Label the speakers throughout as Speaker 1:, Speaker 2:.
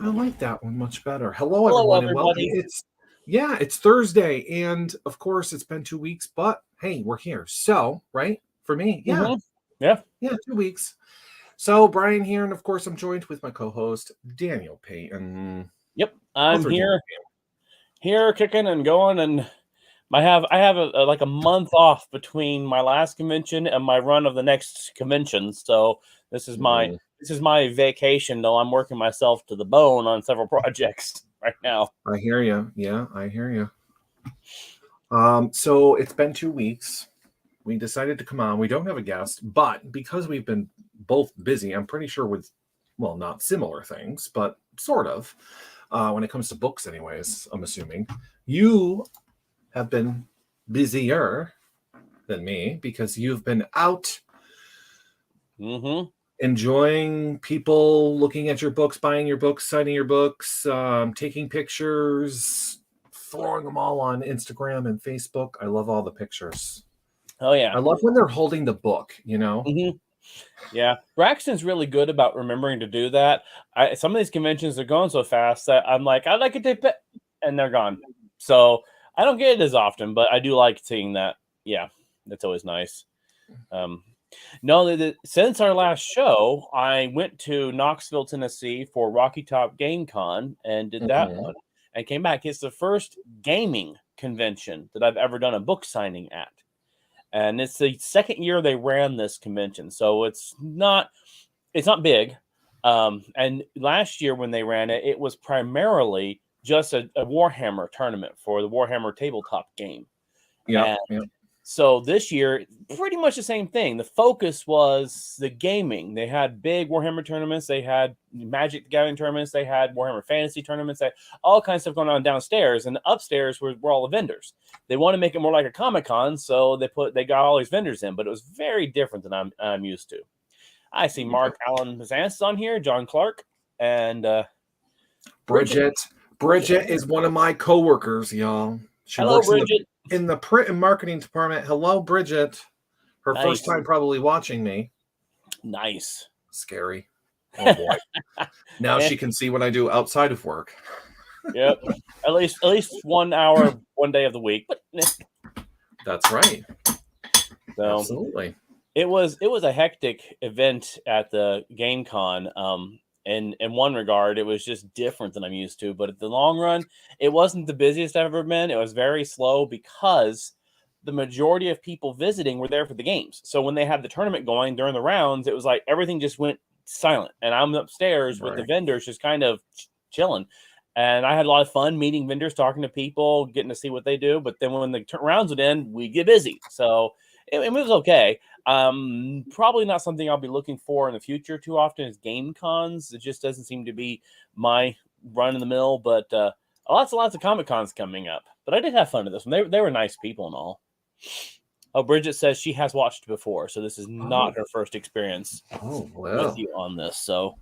Speaker 1: I like that one much better. Hello,
Speaker 2: Hello,
Speaker 1: everyone, and welcome.
Speaker 2: everybody.
Speaker 1: It's Thursday, and of course, it's been 2 weeks, but hey, we're here. So, right for me,
Speaker 2: Hmm. Yeah.
Speaker 1: yeah, 2 weeks. So, Brian here, and of course, I'm joined with my co-host Daniel Payton,
Speaker 2: Yep. I'm
Speaker 1: author Daniel
Speaker 2: here, kicking and going, and I have like a month off between my last convention and my run of the next convention. So this is my
Speaker 1: Payton.
Speaker 2: this is my vacation. Though I'm working myself to the bone on several projects right now.
Speaker 1: I hear you. Yeah, I hear you. So it's been 2 weeks. We decided to come on. We don't have a guest, but because we've been both busy, I'm pretty sure with, well, not similar things, but sort of, when it comes to books, anyways, I'm assuming. You have been busier than me because you've been out
Speaker 2: Hmm.
Speaker 1: enjoying people looking at your books, buying your books, signing your books, taking pictures, throwing them all on Instagram and Facebook. I love all the pictures.
Speaker 2: Oh
Speaker 1: I
Speaker 2: yeah.
Speaker 1: love when they're holding the book, you know?
Speaker 2: Hmm. Yeah. Braxton's really good about remembering to do that. Some of these conventions are going so fast that I'm like, I'd like to take it, and they're gone. So I don't get it as often, but I do like seeing that. Yeah, that's always nice. Um, no, since our last show, I went to Knoxville, Tennessee for Rocky Top Game Con and did that
Speaker 1: Mhm.
Speaker 2: one and came back. It's the first gaming convention that I've ever done a book signing at. And it's the second year they ran this convention. So it's not big. And last year when they ran it, it was primarily just a Warhammer tournament for the Warhammer tabletop game.
Speaker 1: Yep,
Speaker 2: And
Speaker 1: yep.
Speaker 2: so this year, pretty much the same thing. The focus was the gaming. They had big Warhammer tournaments. They had Magic the Gathering tournaments. They had Warhammer Fantasy tournaments. They had all kinds of stuff going on downstairs. And upstairs were all the vendors. They want to make it more like a Comic-Con, so they got all these vendors in. But it was very different than I'm used to. I see Mark Allen Mazance on here, John Clark, and Bridget.
Speaker 1: Bridget. Bridget is one of my coworkers, y'all. She
Speaker 2: Hello,
Speaker 1: works
Speaker 2: Bridget.
Speaker 1: in the print and marketing department. Hello, Bridget. Her first
Speaker 2: Nice.
Speaker 1: time probably watching me.
Speaker 2: Nice.
Speaker 1: Scary. Oh boy. Now
Speaker 2: Eh.
Speaker 1: she can see what I do outside of work.
Speaker 2: Yep. At least 1 hour, one day of the week. But
Speaker 1: That's right.
Speaker 2: so
Speaker 1: Absolutely.
Speaker 2: it was a hectic event at the GameCon. In one regard, it was just different than I'm used to. But at the long run, it wasn't the busiest I've ever been. It was very slow because the majority of people visiting were there for the games. So when they had the tournament going during the rounds, it was like everything just went silent. And I'm upstairs with the
Speaker 1: Right.
Speaker 2: vendors just kind of chilling. And I had a lot of fun meeting vendors, talking to people, getting to see what they do. But then when the rounds would end, we get busy. So it was okay. Probably not something I'll be looking for in the future too often is game cons. It just doesn't seem to be my run in the mill. But lots and lots of Comic Cons coming up. But I did have fun at this one. They were nice people and all. Oh, Bridget says she has watched before, so this is not her first experience
Speaker 1: Oh,
Speaker 2: with
Speaker 1: well.
Speaker 2: you on this. So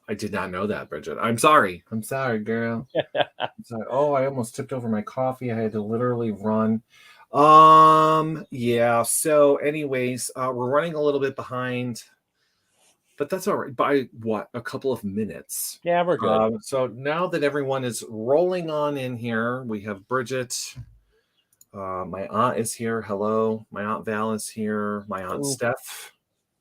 Speaker 1: I did not know that, Bridget. I'm sorry. I'm sorry, girl. I'm sorry. Oh, I almost tipped over my coffee. I had to literally run. Yeah. So, anyways, we're running a little bit behind, but that's all right. By what? A couple of minutes.
Speaker 2: yeah, we're good.
Speaker 1: So now that everyone is rolling on in here, we have Bridget. My aunt is here. Hello. My aunt Val is here. My aunt
Speaker 2: Ooh.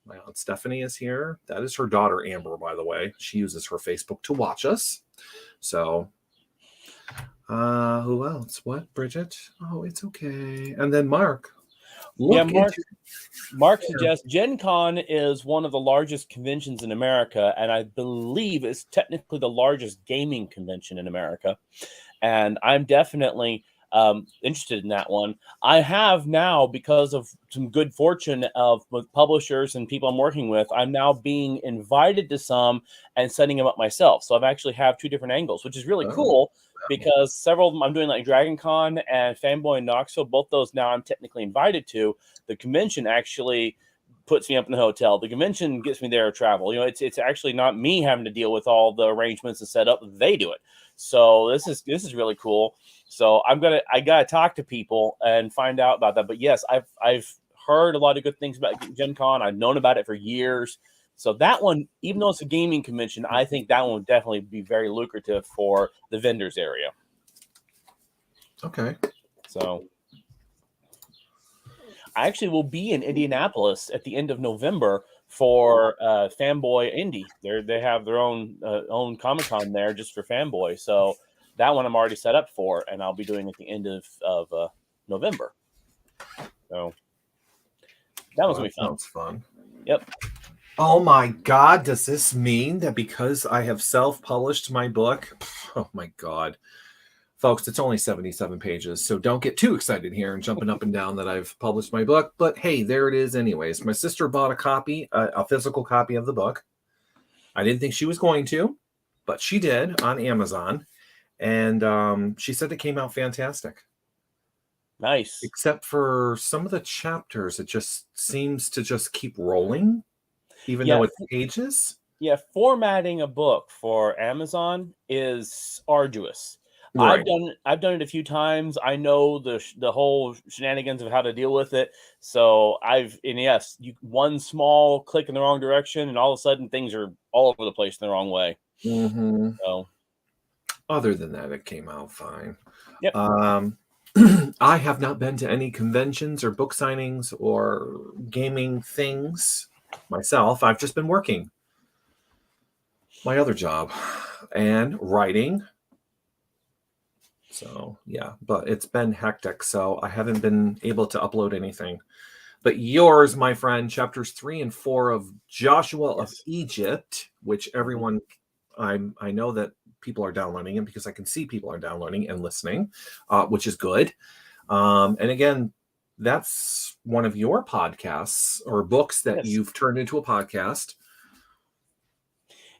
Speaker 1: My aunt Stephanie is here. That is her daughter, Amber, by the way. She uses her Facebook to watch us. So, who else? What? Bridget? Oh, it's okay. And then Mark.
Speaker 2: Yeah,
Speaker 1: Look into
Speaker 2: Mark suggests Gen Con is one of the largest conventions in America, and I believe it's technically the largest gaming convention in America. And I'm definitely interested in that one. I have now, because of some good fortune of with publishers and people I'm working with, I'm now being invited to some and setting them up myself. So I've actually have two different angles, which is really cool because several of them I'm doing like Dragon Con and Fanboy and Knoxville. Both those now I'm technically invited to. The convention actually puts me up in the hotel. The convention gets me there to travel. You know, it's actually not me having to deal with all the arrangements and setup. They do it. So this is really cool. So I gotta talk to people and find out about that. But yes, I've heard a lot of good things about Gen Con. I've known about it for years. So that one, even though it's a gaming convention, I think that one would definitely be very lucrative for the vendors area.
Speaker 1: Okay.
Speaker 2: So I actually will be in Indianapolis at the end of November for Fanboy Indie. They have their own Comic-Con there just for Fanboy. So that one I'm already set up for, and I'll be doing at the end of November. So that one's gonna be fun.
Speaker 1: Sounds fun.
Speaker 2: Yep.
Speaker 1: Oh my God, does this mean that because I have self-published my book? Oh my God. Folks, it's only 77 pages, so don't get too excited here and jumping up and down that I've published my book. But hey, there it is anyways. My sister bought a copy, a physical copy of the book. I didn't think she was going to, but she did on Amazon. And she said it came out fantastic.
Speaker 2: Nice.
Speaker 1: Except for some of the chapters, it just seems to just keep rolling, even though it's pages.
Speaker 2: Yeah, formatting a book for Amazon is arduous.
Speaker 1: Right.
Speaker 2: I've done it a few times. I know the whole shenanigans of how to deal with it. So one small click in the wrong direction, and all of a sudden things are all over the place in the wrong way.
Speaker 1: Mm-hmm.
Speaker 2: So,
Speaker 1: other than that, it came out fine.
Speaker 2: Yep.
Speaker 1: I have not been to any conventions or book signings or gaming things myself. I've just been working my other job and writing. So yeah, but it's been hectic, so I haven't been able to upload anything. But yours, my friend, chapters 3 and 4 of Joshua of Egypt, which everyone, I know that people are downloading it because I can see people are downloading and listening, which is good. And again, that's one of your podcasts or books that you've turned into a podcast.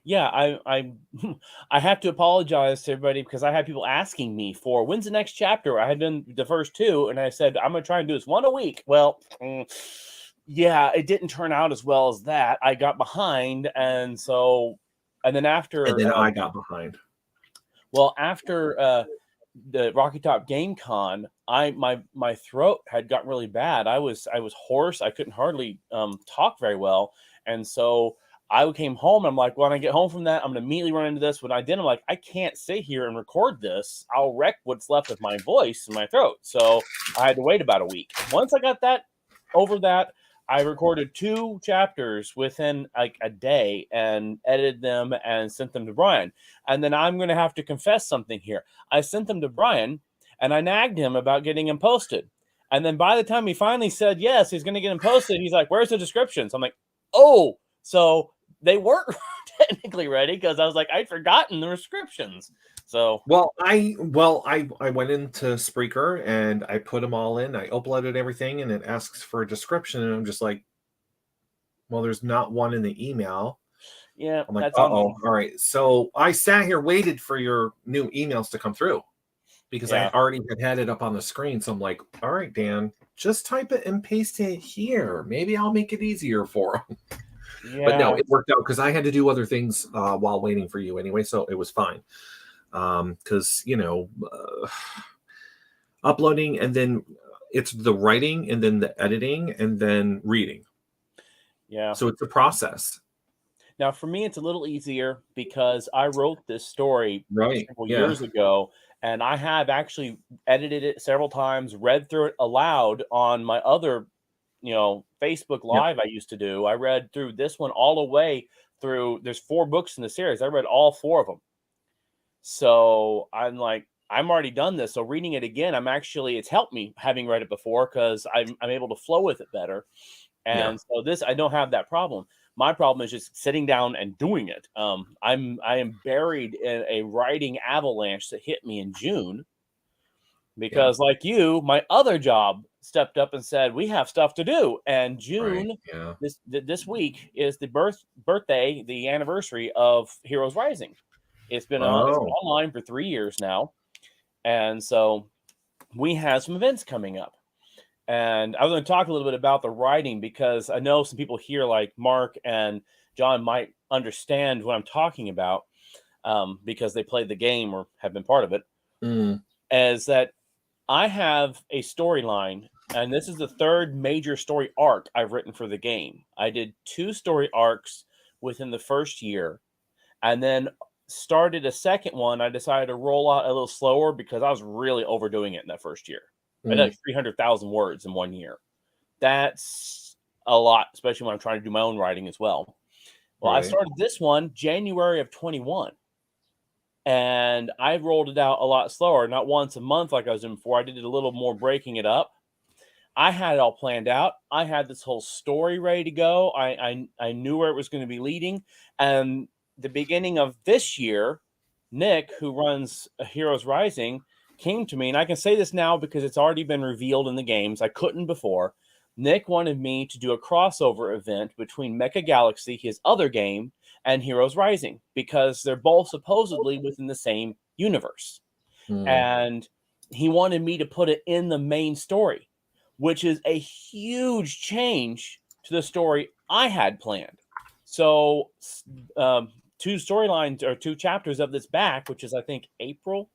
Speaker 2: Yeah, I have to apologize to everybody because I had people asking me for when's the next chapter. I had done the first 2, and I said I'm going to try and do this one a week. Well, yeah, it didn't turn out as well as that. I got behind, and then
Speaker 1: I got behind.
Speaker 2: Well, after the Rocky Top Game Con, my throat had gotten really bad. I was hoarse. I couldn't hardly talk very well, and so I came home. And I'm like, when I get home from that, I'm going to immediately run into this. When I did, I'm like, I can't sit here and record this. I'll wreck what's left of my voice and my throat. So I had to wait about a week. Once I got over that, I recorded 2 chapters within like a day and edited them and sent them to Brian. And then I'm going to have to confess something here. I sent them to Brian and I nagged him about getting them posted. And then by the time he finally said yes, he's going to get them posted, he's like, where's the descriptions? I'm like, oh, so they weren't technically ready because I was like, I'd forgotten the descriptions. So
Speaker 1: I went into Spreaker and I put them all in. I uploaded everything and it asks for a description, and I'm just like, well, there's not one in the email.
Speaker 2: Yeah,
Speaker 1: I'm like, all right. So I sat here, waited for your new emails to come through because I already had it up on the screen. So I'm like, all right, Dan, just type it and paste it here. Maybe I'll make it easier for them. Yeah. But no, it worked out because I had to do other things while waiting for you anyway, so it was fine. Because uploading and then it's the writing and then the editing and then reading.
Speaker 2: Yeah.
Speaker 1: So it's a process.
Speaker 2: Now, for me, it's a little easier because I wrote this story several years ago, and I have actually edited it several times, read through it aloud on my other Facebook Live I used to do. I read through this one all the way through. There's 4 books in the series. I read all 4 of them. So I'm like, I'm already done this. So reading it again, it's helped me having read it before because I'm able to flow with it better. And so this, I don't have that problem. My problem is just sitting down and doing it. I am buried in a writing avalanche that hit me in June because like you, my other job stepped up and said, we have stuff to do. And June, this week is the birthday, the anniversary of Heroes Rising. It's been online for 3 years now. And so we have some events coming up. And I was going to talk a little bit about the writing because I know some people here like Mark and John might understand what I'm talking about because they played the game or have been part of it. As that I have a storyline, and this is the 3rd major story arc I've written for the game. I did 2 story arcs within the first year, and then started a second one. I decided to roll out a little slower because I was really overdoing it in that first year. I did like 300,000 words in 1 year. That's a lot, especially when I'm trying to do my own writing as well. Well, I started this one January of 21, and I rolled it out a lot slower, not once a month like I was doing before. I did it a little more breaking it up. I had it all planned out. I had this whole story ready to go. I knew where it was going to be leading. And the beginning of this year, Nick, who runs Heroes Rising, came to me, and I can say this now because it's already been revealed in the games. I couldn't before. Nick wanted me to do a crossover event between Mecha Galaxy, his other game, and Heroes Rising, because they're both supposedly within the same universe. And he wanted me to put it in the main story, which is a huge change to the story I had planned. So 2 storylines or 2 chapters of this back, which is I think April,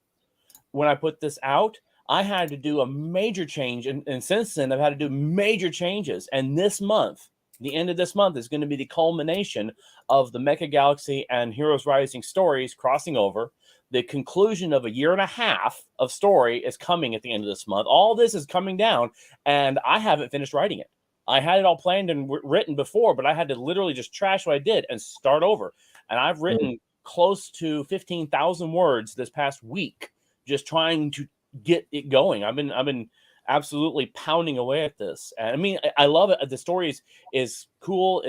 Speaker 2: when I put this out, I had to do a major change. And since then, I've had to do major changes. And this month, the end of this month, is going to be the culmination of the Mecha Galaxy and Heroes Rising stories crossing over. The conclusion of a year and a half of story is coming at the end of this month. All this is coming down, and I haven't finished writing it. I had it all planned and written before, but I had to literally just trash what I did and start over. And I've written close to 15,000 words this past week, just trying to get it going. I've been absolutely pounding away at this. And I mean, I love it. The story is cool.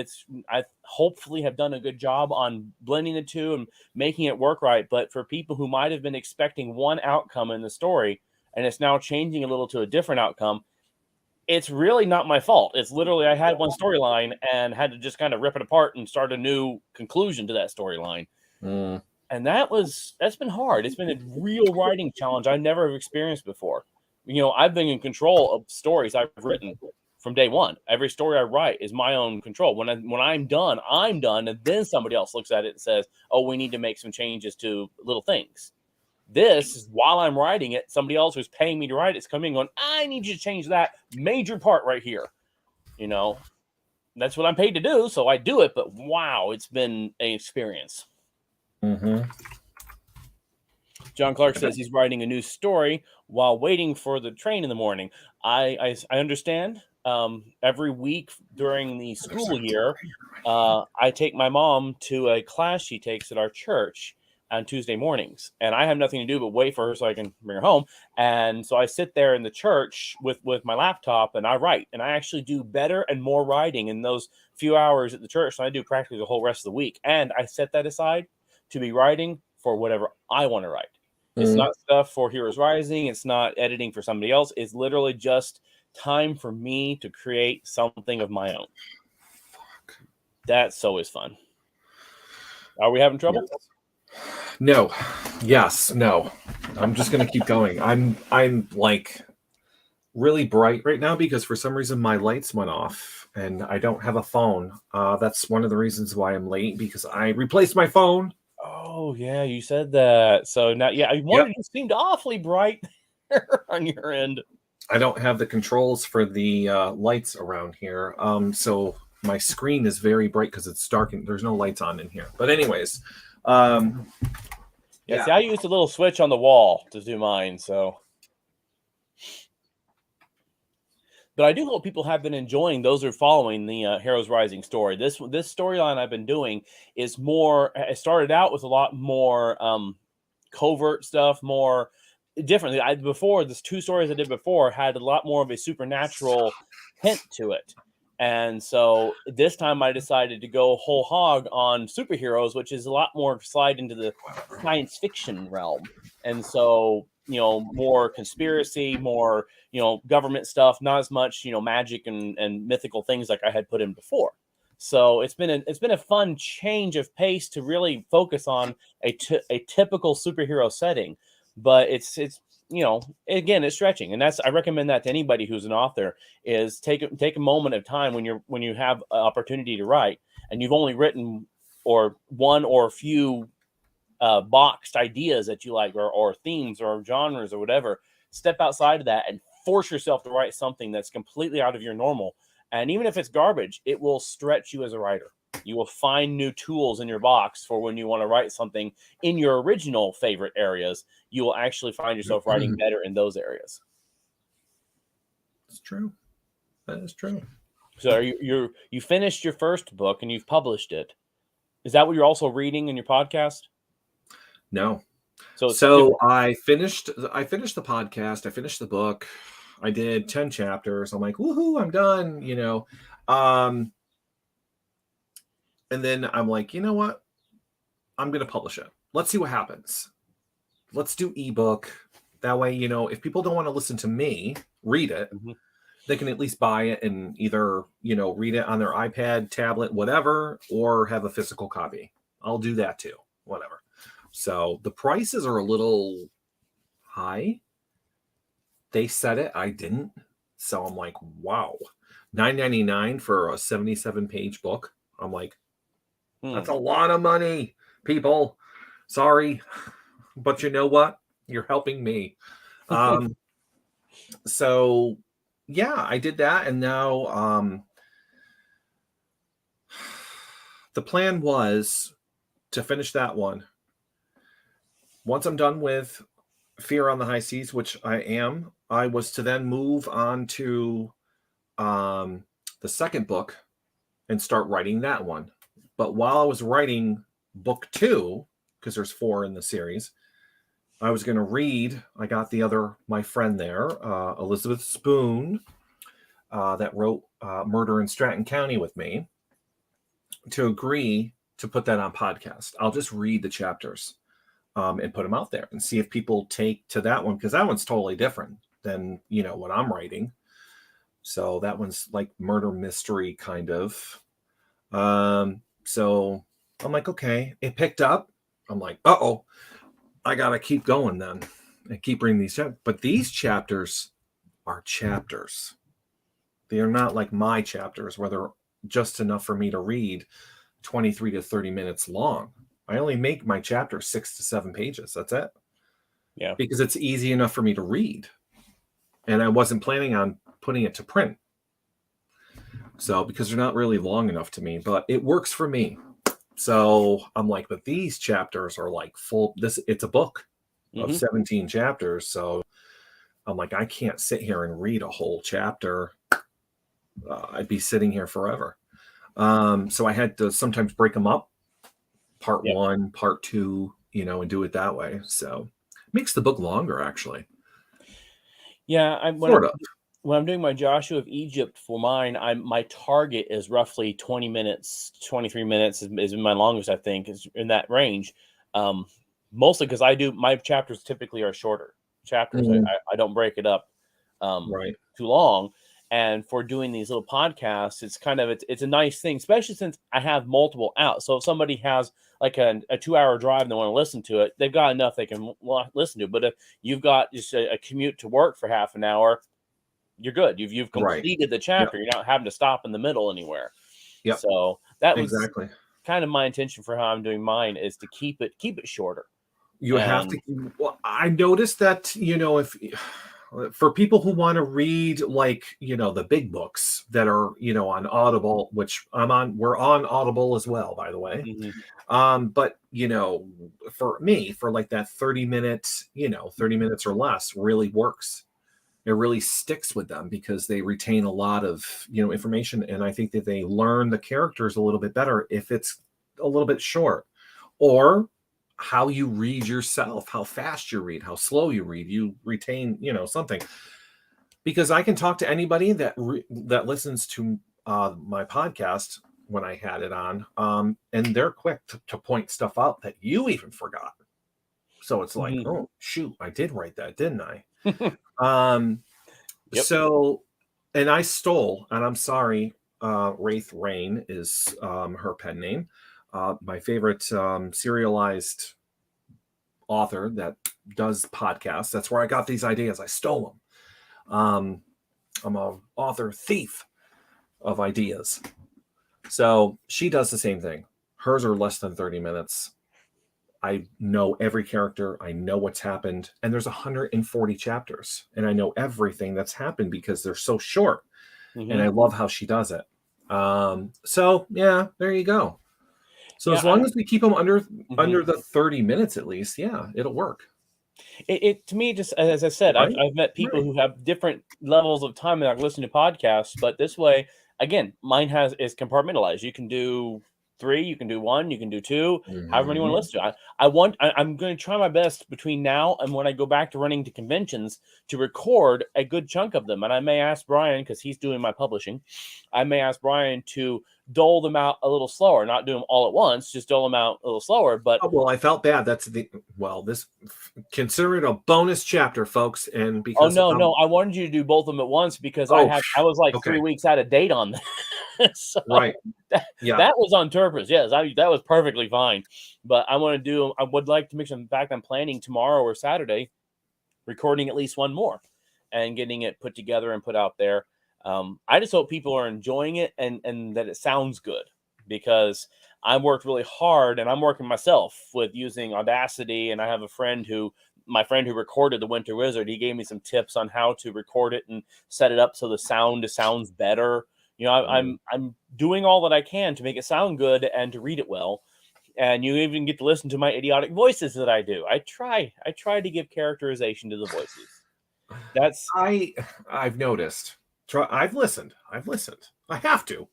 Speaker 2: I hopefully have done a good job on blending the two and making it work right. But for people who might have been expecting one outcome in the story, and it's now changing a little to a different outcome, it's really not my fault. It's literally, I had one storyline and had to just kind of rip it apart and start a new conclusion to that storyline. And that's been hard. It's been a real writing challenge I never have experienced before. You know, I've been in control of stories I've written from day one. Every story I write is my own control. When I'm done, I'm done. And then somebody else looks at it and says, oh, we need to make some changes to little things. This is while I'm writing it, somebody else who's paying me to write it's coming going, I need you to change that major part right here. You know, that's what I'm paid to do. So I do it. But wow, it's been an experience. John Clark says he's writing a new story while waiting for the train in the morning. I understand. Every week during the school year, I take my mom to a class she takes at our church on Tuesday mornings, and I have nothing to do but wait for her so I can bring her home. And so I sit there in the church with my laptop and I write, and I actually do better and more writing in those few hours at the church than I do practically the whole rest of the week. And I set that aside to be writing for whatever I want to write. It's not stuff for Heroes Rising. It's not editing for somebody else. It's literally just time for me to create something of my own. That's always fun. Are we having trouble?
Speaker 1: No. Yes. No. I'm just going to keep going. I'm like really bright right now because for some reason my lights went off and I don't have a phone. That's one of the reasons why I'm late, because I replaced my phone.
Speaker 2: Oh, yeah, you said that. So now, yeah, I wondered, you seemed awfully bright on your end.
Speaker 1: I don't have the controls for the lights around here. So my screen is very bright because it's dark and there's no lights on in here. But anyways,
Speaker 2: See, I used a little switch on the wall to do mine, so. But I do hope people have been enjoying those who are following the Heroes Rising story. This storyline I've been doing is more. It started out with a lot more covert stuff, more differently. Before, the 2 stories I did before had a lot more of a supernatural hint to it, and so this time I decided to go whole hog on superheroes, which is a lot more slide into the science fiction realm, and so. More conspiracy, more, government stuff, not as much, magic and mythical things like I had put in before. So it's been a fun change of pace to really focus on a typical superhero setting, but it's again, it's stretching, and I recommend that to anybody who's an author is take a moment of time when you have an opportunity to write and you've only written one or a few boxed ideas that you like or themes or genres or whatever. Step outside of that and force yourself to write something that's completely out of your normal. And even if it's garbage, it will stretch you as a writer. You will find new tools in your box for when you want to write something in your original favorite areas. You will actually find yourself writing better in those areas.
Speaker 1: It's true. That is true.
Speaker 2: So you finished your first book and you've published it. Is that what you're also reading in your podcast?
Speaker 1: No.
Speaker 2: So
Speaker 1: I finished the podcast. I finished the book. I did 10 chapters. I'm like, woohoo, I'm done, you know. And then I'm like, you know what? I'm going to publish it. Let's see what happens. Let's do ebook. That way, you know, if people don't want to listen to me read it, they can at least buy it and either, you know, read it on their iPad, tablet, whatever, or have a physical copy. I'll do that too, whatever. So the prices are a little high. They said it, I didn't. So I'm like, wow, $9.99 for a 77-page book. I'm like, that's a lot of money, people. Sorry, but you know what? You're helping me. So yeah, I did that, and now the plan was to finish that one. Once I'm done with Fear on the High Seas, which I am, I was to then move on to the second book and start writing that one. But while I was writing book 2, because there's 4 in the series, I was going to read. I got my friend there, Elizabeth Spoon, that wrote Murder in Stratton County with me, to agree to put that on podcast. I'll just read the chapters and put them out there and see if people take to that one, because that one's totally different than, you know, what I'm writing. So that one's like murder mystery kind of. So I'm like, okay, it picked up. I'm like, uh-oh, I got to keep going then and keep reading these chapters. But these chapters are chapters. They are not like my chapters where they're just enough for me to read 23 to 30 minutes long. I only make my chapters 6 to 7 pages. That's it.
Speaker 2: Yeah.
Speaker 1: Because it's easy enough for me to read. And I wasn't planning on putting it to print. So, because they're not really long enough to me, but it works for me. So I'm like, but these chapters are like full. It's a book of 17 chapters. So I'm like, I can't sit here and read a whole chapter. I'd be sitting here forever. So I had to sometimes break them up, part 1, part 2, you know, and do it that way. So it makes the book longer, actually.
Speaker 2: Yeah, when I'm doing my Joshua of Egypt for mine, my target is roughly 20 minutes, 23 minutes is my longest, I think, is in that range. Mostly because my chapters typically are shorter chapters. I don't break it up too long. And for doing these little podcasts, it's kind of, it's a nice thing, especially since I have multiple out. So if somebody has like a 2-hour drive and they want to listen to it, they've got enough they can listen to it. But if you've got just a commute to work for half an hour, you're good. You've completed the chapter. You're not having to stop in the middle anywhere. So that was exactly kind of my intention for how I'm doing mine, is to keep it shorter.
Speaker 1: You have to. Well, I noticed that, you know, if for people who want to read, like, you know, the big books that are, you know, on Audible, which we're on Audible as well, by the way. But, you know, for me, for like that 30 minutes, you know, 30 minutes or less really works. It really sticks with them because they retain a lot of, you know, information. And I think that they learn the characters a little bit better if it's a little bit short, or how you read yourself, how fast you read, how slow you read, you retain, you know, something. Because I can talk to anybody that listens to my podcast when I had it on, and they're quick to point stuff out that you even forgot. So it's like, oh shoot, I did write that, didn't I? So, and I stole, and I'm sorry, Wraith Rain is her pen name. My favorite serialized author that does podcasts. That's where I got these ideas. I stole them. I'm an author thief of ideas. So she does the same thing. Hers are less than 30 minutes. I know every character. I know what's happened. And there's 140 chapters. And I know everything that's happened because they're so short. And I love how she does it. So yeah, there you go. So as long as we keep them under the 30 minutes at least, yeah, it'll work.
Speaker 2: It to me, just as I said,
Speaker 1: Right?
Speaker 2: I've met people
Speaker 1: Right.
Speaker 2: who have different levels of time that listen to podcasts, but this way, again, mine is compartmentalized. You can do 3, you can do 1, you can do 2, however many you want to
Speaker 1: Mhm.
Speaker 2: listen to. I'm going to try my best between now and when I go back to running to conventions to record a good chunk of them. And I may ask Brian, because he's doing my publishing, I may ask Brian to dole them out a little slower, not do them all at once, just dole them out a little slower. But
Speaker 1: Oh, well, I felt bad. This consider it a bonus chapter, folks, and because
Speaker 2: no, I wanted you to do both of them at once because
Speaker 1: oh,
Speaker 2: I was like
Speaker 1: okay,
Speaker 2: 3 weeks out of date on this. So
Speaker 1: right,
Speaker 2: that,
Speaker 1: yeah,
Speaker 2: that was on purpose. Yes, that was perfectly fine. But I would like to make some. In fact, I'm planning tomorrow or Saturday, recording at least one more and getting it put together and put out there. I just hope people are enjoying it and that it sounds good, because I worked really hard and I'm working myself with using Audacity. And I have my friend who recorded the Winter Wizard, he gave me some tips on how to record it and set it up so the sound sounds better. I'm doing all that I can to make it sound good and to read it well. And you even get to listen to my idiotic voices that I do. I try to give characterization to the voices. That's
Speaker 1: I've noticed. I've listened. I have to.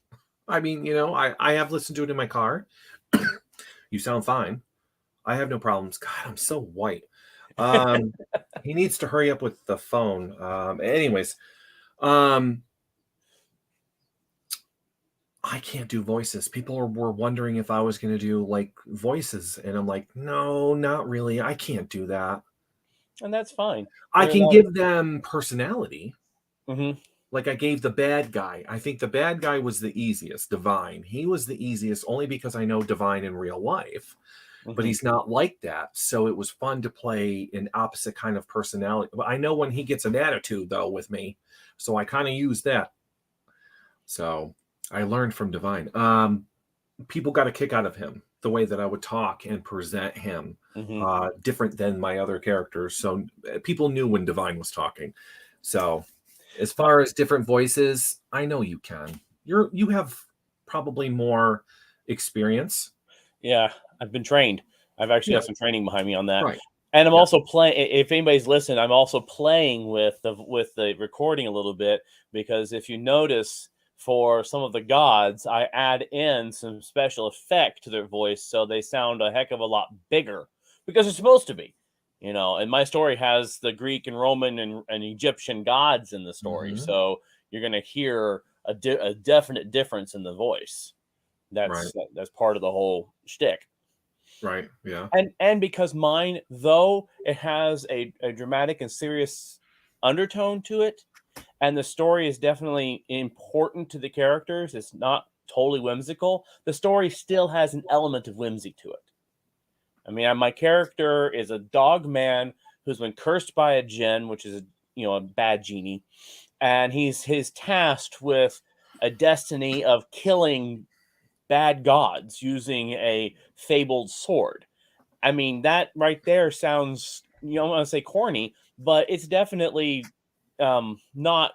Speaker 1: I mean, I have listened to it in my car. You sound fine. I have no problems. God, I'm so white. He needs to hurry up with the phone. Anyways, I can't do voices. People were wondering if I was going to do like voices, and I'm like, no, not really. I can't do that.
Speaker 2: and that's fine.
Speaker 1: I
Speaker 2: There are a
Speaker 1: can
Speaker 2: lot of
Speaker 1: give them personality. Like I gave the bad guy. I think the bad guy was the easiest, Divine. He was the easiest only because I know Divine in real life, but he's not like that. So it was fun to play an opposite kind of personality. But I know when he gets an attitude though with me, so I kind of use that. So I learned from Divine. People got a kick out of him, the way that I would talk and present him, different than my other characters. So people knew when Divine was talking. So as far as different voices, I know you can. You have probably more experience.
Speaker 2: Yeah, I've been trained. I've actually
Speaker 1: Yeah,
Speaker 2: got some training behind me on that.
Speaker 1: right.
Speaker 2: And I'm
Speaker 1: Yeah.
Speaker 2: also playing. If anybody's listening, I'm also playing with the recording a little bit, because if you notice, for some of the gods, I add in some special effect to their voice so they sound a heck of a lot bigger, because they're supposed to be. And my story has the Greek and Roman and Egyptian gods in the story,
Speaker 1: Mhm.
Speaker 2: so you're going to hear a definite difference in the voice.
Speaker 1: Right.
Speaker 2: That's part of the whole shtick.
Speaker 1: Right. Yeah.
Speaker 2: And because mine, though it has a dramatic and serious undertone to it, and the story is definitely important to the characters, it's not totally whimsical. The story still has an element of whimsy to it. I mean, my character is a dog man who's been cursed by a djinn, which is a bad genie, and he's tasked with a destiny of killing bad gods using a fabled sword. I mean, that right there sounds, I don't want to say corny, but it's definitely not.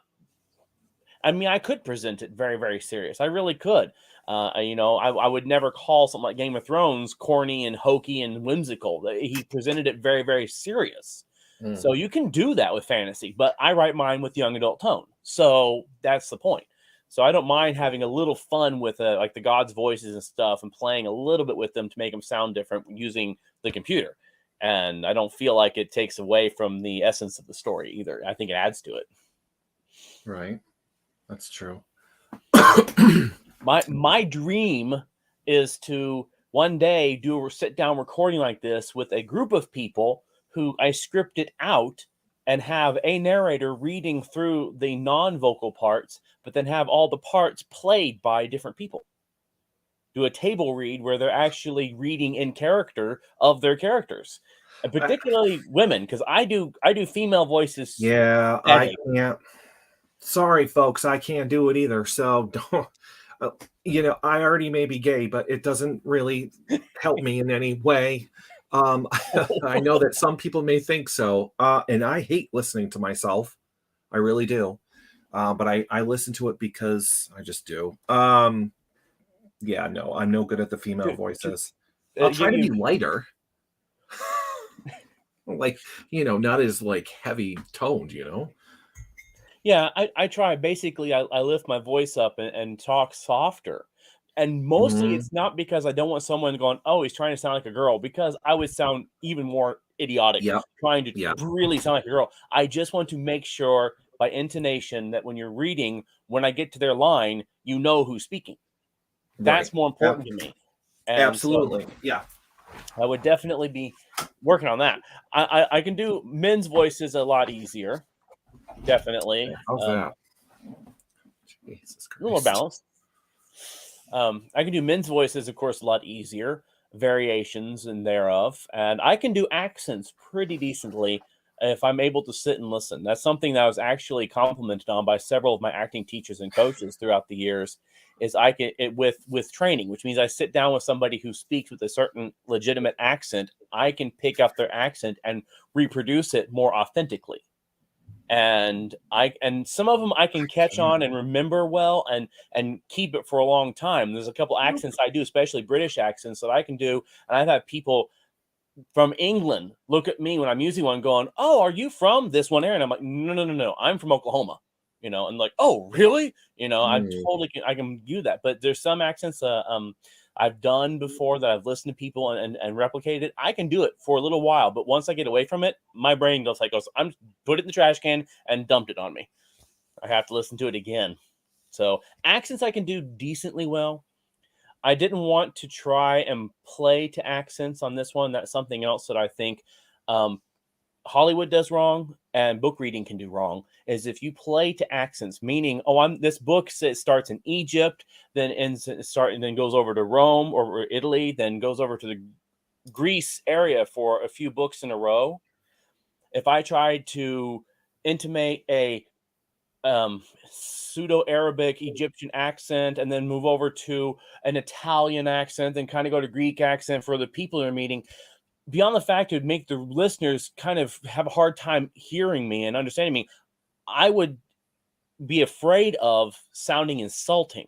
Speaker 2: I mean, I could present it very, very serious. I really could. I would never call something like Game of Thrones corny and hokey and whimsical. He presented it very, very serious.
Speaker 1: Mm.
Speaker 2: So you can do that with fantasy, but I write mine with young adult tone. So that's the point. So I don't mind having a little fun with like the gods' voices and stuff, and playing a little bit with them to make them sound different using the computer. And I don't feel like it takes away from the essence of the story either. I think it adds to it.
Speaker 1: Right. That's true.
Speaker 2: My dream is to one day do a sit down recording like this with a group of people who I script it out and have a narrator reading through the non-vocal parts, but then have all the parts played by different people. Do a table read where they're actually reading in character of their characters, and particularly women, because I do female voices.
Speaker 1: Yeah, I can't. Sorry, folks, I can't do it either. So don't. I already may be gay, but it doesn't really help me in any way. I know that some people may think so, and I hate listening to myself. I really do. But I listen to it because I just do. Yeah, no, I'm no good at the female voices. I'll try to be lighter. Like, not as like heavy toned,
Speaker 2: Yeah, I try. Basically, I lift my voice up and talk softer. And mostly
Speaker 1: Mhm.
Speaker 2: it's not because I don't want someone going, oh, he's trying to sound like a girl, because I would sound even more idiotic
Speaker 1: Yep.
Speaker 2: trying to
Speaker 1: Yeah.
Speaker 2: really sound like a girl. I just want to make sure by intonation that when you're reading, when I get to their line, you know who's speaking.
Speaker 1: Right.
Speaker 2: That's more important to me. And so
Speaker 1: Absolutely. Yeah.
Speaker 2: I would definitely be working on that. I can do men's voices a lot easier. Definitely.
Speaker 1: How's that? Jesus
Speaker 2: A little more
Speaker 1: Christ.
Speaker 2: balanced. I can do men's voices, of course, a lot easier, variations and thereof, and I can do accents pretty decently if I'm able to sit and listen. That's something that I was actually complimented on by several of my acting teachers and coaches throughout the years. Is I can it with training, which means I sit down with somebody who speaks with a certain legitimate accent. I can pick up their accent and reproduce it more authentically, and some of them I can catch on and remember well and keep it for a long time. There's a couple accents I do, especially British accents, that I can do, and I've had people from England look at me when I'm using one, going, "Oh, are you from this one area?" And I'm like, "No, no, no, no, I'm from Oklahoma." And like, "Oh, really?"
Speaker 1: Mm.
Speaker 2: I can do that. But there's some accents I've done before that I've listened to people and replicated. I can do it for a little while, but once I get away from it, my brain goes, I'm put it in the trash can and dumped it on me. I have to listen to it again. So accents I can do decently well. I didn't want to try and play to accents on this one. That's something else that I think um, Hollywood does wrong and book reading can do wrong. Is if you play to accents, meaning, oh, this book starts in Egypt, then and then goes over to Rome or Italy, then goes over to the Greece area for a few books in a row. If I tried to intimate a pseudo Arabic Egyptian accent and then move over to an Italian accent, then kind of go to Greek accent for the people they're meeting, beyond the fact it would make the listeners kind of have a hard time hearing me and understanding me, I would be afraid of sounding insulting.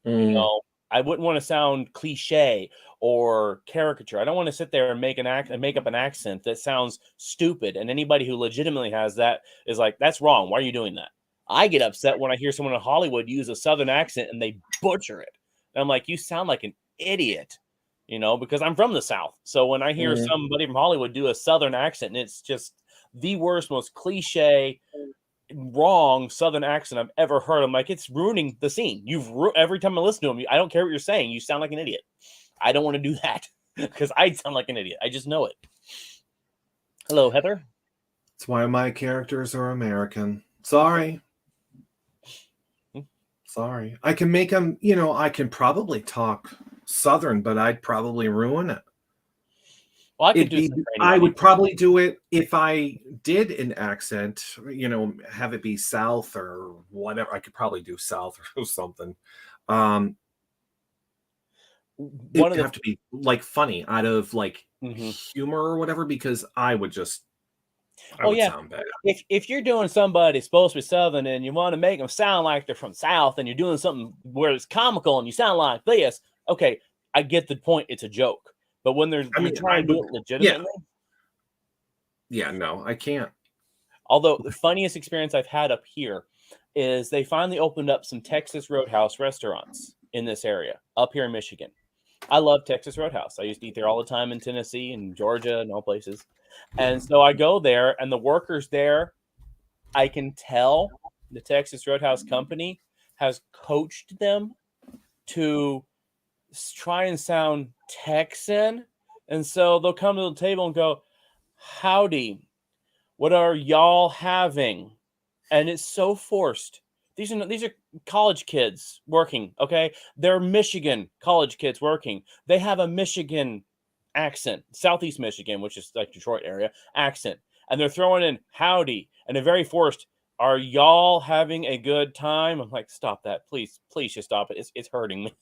Speaker 1: Mm.
Speaker 2: I wouldn't want to sound cliche or caricature. I don't want to sit there and make up an accent that sounds stupid. And anybody who legitimately has that is like, that's wrong. Why are you doing that? I get upset when I hear someone in Hollywood use a Southern accent and they butcher it. And I'm like, you sound like an idiot, because I'm from the South. So when I hear
Speaker 1: Mm.
Speaker 2: somebody from Hollywood do a Southern accent, and it's just the worst, most cliche, wrong Southern accent I've ever heard. I'm like, it's ruining the scene. Every time I listen to him, I don't care what you're saying. You sound like an idiot. I don't want to do that because I sound like an idiot. I just know it. Hello, Heather.
Speaker 1: That's why my characters are American. Sorry.
Speaker 2: Hmm.
Speaker 1: Sorry. I can make them, I can probably talk Southern, but I'd probably ruin it.
Speaker 2: Well, I could do some training
Speaker 1: I
Speaker 2: on you.
Speaker 1: would probably do it if I did an accent, have it be South or whatever. I could probably do South or something. It
Speaker 2: One
Speaker 1: would
Speaker 2: of the
Speaker 1: have to be like funny out of like
Speaker 2: Mhm.
Speaker 1: humor or whatever, because I would
Speaker 2: Oh
Speaker 1: would
Speaker 2: yeah.
Speaker 1: sound bad.
Speaker 2: If you're doing somebody supposed to be Southern and you want to make them sound like they're from South, and you're doing something where it's comical and you sound like this, okay, I get the point. It's a joke. But when
Speaker 1: I
Speaker 2: you're
Speaker 1: mean, I
Speaker 2: trying to do
Speaker 1: would,
Speaker 2: it
Speaker 1: yeah,
Speaker 2: legitimately,
Speaker 1: yeah, no, I can't.
Speaker 2: although the funniest experience I've had up here is they finally opened up some Texas Roadhouse restaurants in this area up here in Michigan. I love Texas Roadhouse. I used to eat there all the time in Tennessee and Georgia and all places. And so I go there, and the workers there, I can tell the Texas Roadhouse company has coached them to try and sound Texan. And so they'll come to the table and go, "Howdy, what are y'all having?" And it's so forced. These are college kids working, okay? They're Michigan college kids working. They have a Michigan accent, Southeast Michigan, which is like Detroit area accent, and they're throwing in howdy, and they're very forced. Are y'all having a good time? I'm like, stop that, please, please, just stop it. It's hurting me.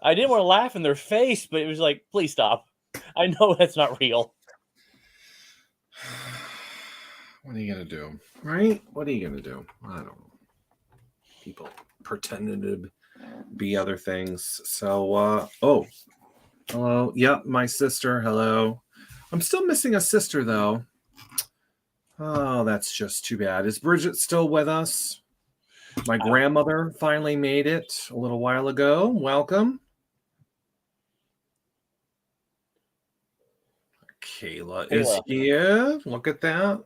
Speaker 2: I didn't want to laugh in their face, but it was like, please stop. I know that's not real.
Speaker 1: What are you gonna do, right? What are you gonna do? I don't know. People pretending to be other things. So, oh, hello. Yep, my sister. Hello. I'm still missing a sister though. Oh, that's just too bad. Is Bridget still with us? My grandmother finally made it a little while ago. Welcome. Kayla is here. Look at that.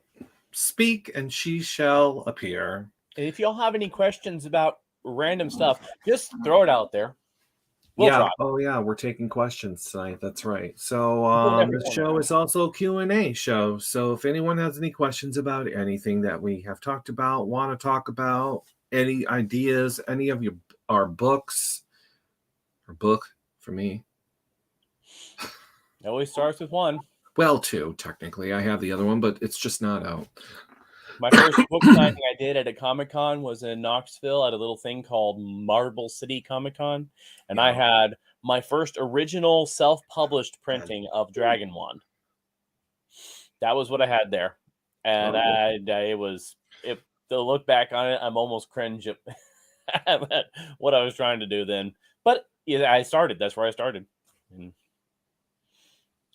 Speaker 1: Speak and she shall appear.
Speaker 2: And if y'all have any questions about random stuff, just throw it out there. We'll try.
Speaker 1: Oh yeah, we're taking questions tonight. That's right. So the show is also a Q&A show. So if anyone has any questions about anything that we have talked about, want to talk about, any ideas, any of our books, or book for me.
Speaker 2: It always starts with one.
Speaker 1: Well, two, technically. I have the other one, but it's just not out.
Speaker 2: My first book signing I did at a Comic-Con was in Knoxville at a little thing called Marble City Comic-Con. And I had my first original self-published printing of Dragon Wand. That was what I had there. And to look back on it, I'm almost cringe at what I was trying to do then. But yeah, I started. That's where I started. And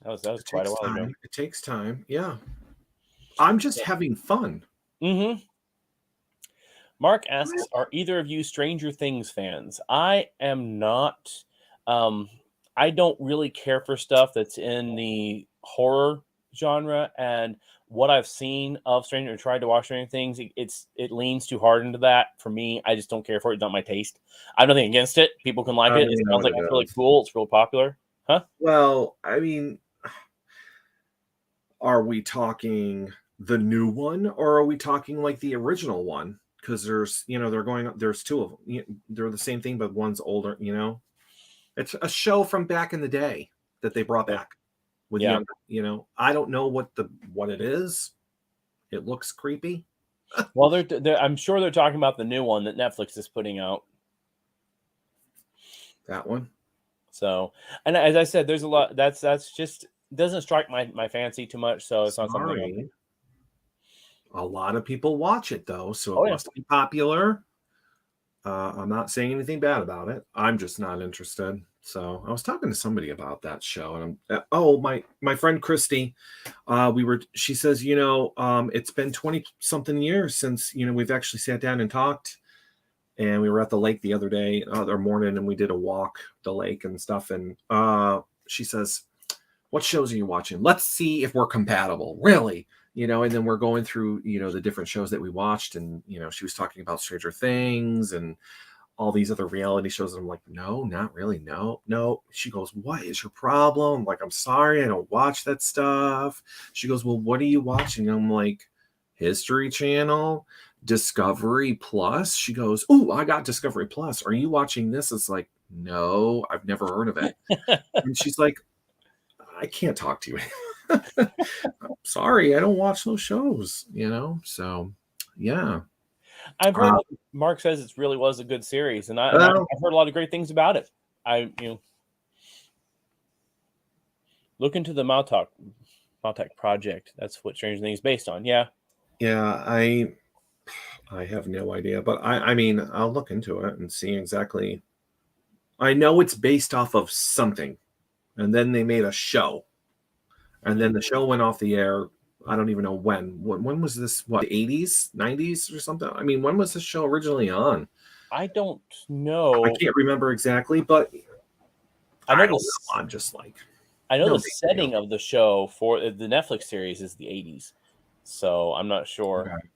Speaker 2: that was quite a while ago.
Speaker 1: It takes time. Yeah. I'm just having fun.
Speaker 2: Mm-hmm. Mark asks, are either of you Stranger Things fans? I am not. I don't really care for stuff that's in the horror genre, and what I've seen of tried to watch Stranger Things, it leans too hard into that. For me, I just don't care for it. It's not my taste. I have nothing against it. People can like it. It sounds like it's really cool. It's real popular. Huh?
Speaker 1: Well, I mean, are we talking the new one, or are we talking like the original one? Because there's two of them. They're the same thing, but one's older. It's a show from back in the day that they brought back with young. I don't know what it is. It looks creepy.
Speaker 2: Well, I'm sure they're talking about the new one that Netflix is putting out.
Speaker 1: That one.
Speaker 2: So, and as I said, there's a lot. That's just doesn't strike my fancy too much. So it's not something.
Speaker 1: A lot of people watch it though, so it must be popular. I'm not saying anything bad about it. I'm just not interested. So I was talking to somebody about that show, and my friend Christy, she says, it's been 20 something years since we've actually sat down and talked, and we were at the lake the other morning, and we did a walk the lake and stuff, and she says, what shows are you watching? Let's see if we're compatible. Really? And then we're going through, the different shows that we watched, and, she was talking about Stranger Things and all these other reality shows. And I'm like, no, not really. No. She goes, what is your problem? I'm like, I'm sorry, I don't watch that stuff. She goes, well, what are you watching? And I'm like, History Channel, Discovery Plus. She goes, oh, I got Discovery Plus. Are you watching this? It's like, no, I've never heard of it. And she's like, I can't talk to you. I'm sorry, I don't watch those shows, so yeah.
Speaker 2: I've heard Mark says it really was a good series, and I've heard a lot of great things about it. Look into the Maltok project. That's what Stranger Things is based on. Yeah,
Speaker 1: I have no idea, but I mean, I'll look into it and see exactly. I know it's based off of something, and then they made a show. And then the show went off the air. I don't even know when. When was this? What, 80s, 90s or something? I mean, when was this show originally on?
Speaker 2: I don't know.
Speaker 1: I can't remember exactly, but I know I'm just like.
Speaker 2: I know the setting of the show for the Netflix series is the 80s. So I'm not sure. Okay.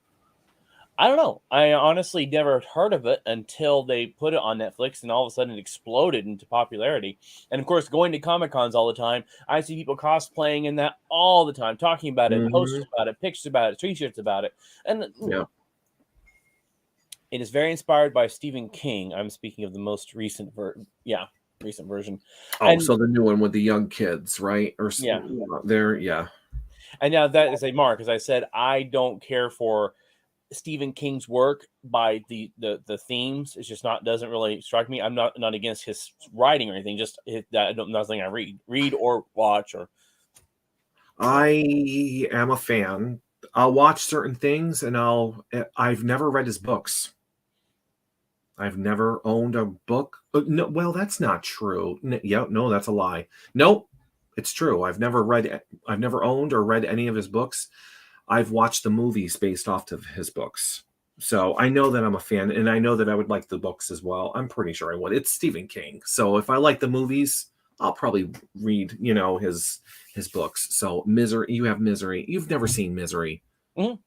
Speaker 2: I don't know. I honestly never heard of it until they put it on Netflix, and all of a sudden it exploded into popularity. And of course, going to Comic-Cons all the time, I see people cosplaying in that all the time, talking about it, posters about it, pictures about it, t-shirts about it. And it is very inspired by Stephen King. I'm speaking of the most recent recent version.
Speaker 1: Oh, so the new one with the young kids, right? Or there, yeah.
Speaker 2: And now that is a mark, as I said, I don't care for Stephen King's work by the themes. It's just doesn't really strike me. I'm not against his writing or anything. Just nothing I read or watch. Or
Speaker 1: I am a fan. I'll watch certain things, and I've never read his books. I've never owned a book. No, well, that's not true. No, that's a lie. Nope, it's true. I've never owned or read any of his books. I've watched the movies based off of his books. So I know that I'm a fan, and I know that I would like the books as well. I'm pretty sure I would. It's Stephen King. So if I like the movies, I'll probably read, his books. So Misery, you have Misery. You've never seen Misery.
Speaker 2: Mm-hmm.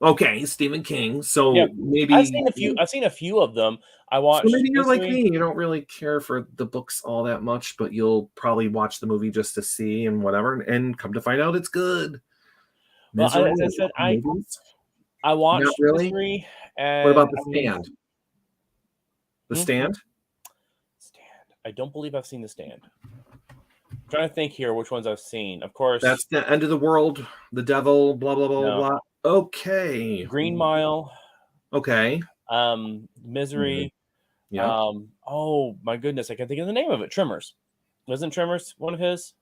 Speaker 1: Okay, Stephen King. So
Speaker 2: yeah.
Speaker 1: maybe
Speaker 2: I've seen a few of them. I watched.
Speaker 1: So maybe you're
Speaker 2: Misery.
Speaker 1: like me. You don't really care for the books all that much, but you'll probably watch the movie just to see and whatever, and come to find out it's good.
Speaker 2: Well, as I said, I watched
Speaker 1: Not really.
Speaker 2: Misery. And
Speaker 1: what about The Stand? The Stand?
Speaker 2: I don't believe I've seen The Stand. I'm trying to think here which ones I've seen. Of course,
Speaker 1: that's The End of the World, the Devil, blah blah blah blah. Okay.
Speaker 2: Green Mile.
Speaker 1: Okay.
Speaker 2: Misery.
Speaker 1: Yeah.
Speaker 2: Oh my goodness, I can't think of the name of it. Tremors. Wasn't Tremors one of his?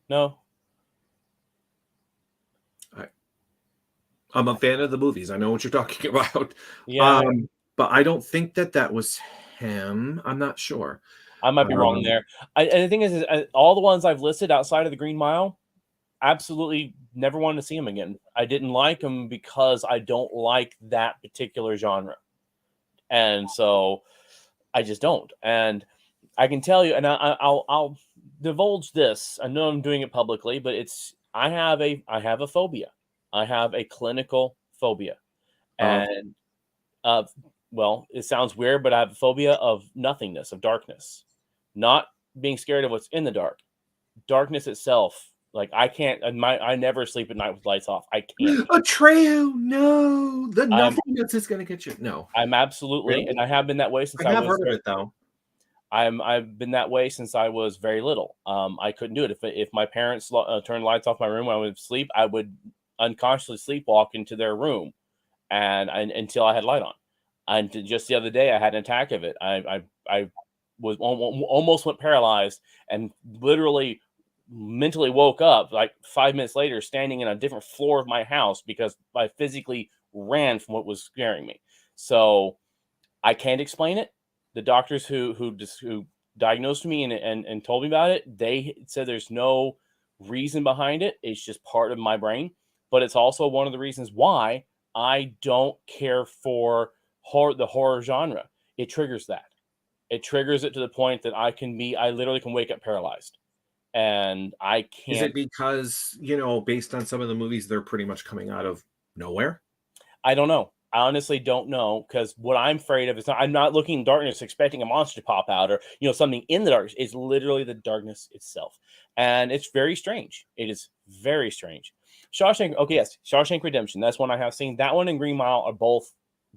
Speaker 2: No.
Speaker 1: I'm a fan of the movies. I know what you're talking about.
Speaker 2: Yeah.
Speaker 1: But I don't think that was him. I'm not sure.
Speaker 2: I might be wrong there. And the thing is all the ones I've listed outside of the Green Mile, absolutely never wanted to see him again. I didn't like him because I don't like that particular genre. And so I just don't. And I can tell you, and I'll divulge this. I know I'm doing it publicly, but I have a phobia. I have a clinical phobia. And well, it sounds weird, but I have a phobia of nothingness, of darkness. Not being scared of what's in the dark. Darkness itself. Like I never sleep at night with lights off. I can't.
Speaker 1: Atreyu, no. The nothingness is gonna get you. No.
Speaker 2: I'm absolutely, really? And I have been that way since I
Speaker 1: have heard of it though.
Speaker 2: I've been that way since I was very little. I couldn't do it. If my parents turned lights off my room when I would sleep, I would unconsciously sleepwalk into their room, and until I had light on. And just the other day, I had an attack of it. I was almost went paralyzed, and literally mentally woke up like 5 minutes later, standing in a different floor of my house because I physically ran from what was scaring me. So I can't explain it. The doctors who diagnosed me and told me about it, they said there's no reason behind it. It's just part of my brain. But it's also one of the reasons why I don't care for the horror genre. It triggers that. It triggers it to the point that I literally can wake up paralyzed. And I can't.
Speaker 1: Is it because, based on some of the movies, they're pretty much coming out of nowhere?
Speaker 2: I don't know. I honestly don't know, because what I'm afraid of is I'm not looking in darkness expecting a monster to pop out or something in the darkness. It's literally the darkness itself, and it's very strange. It is very strange. Shawshank. Okay, yes, Shawshank Redemption. That's one I have seen. That one and Green Mile are both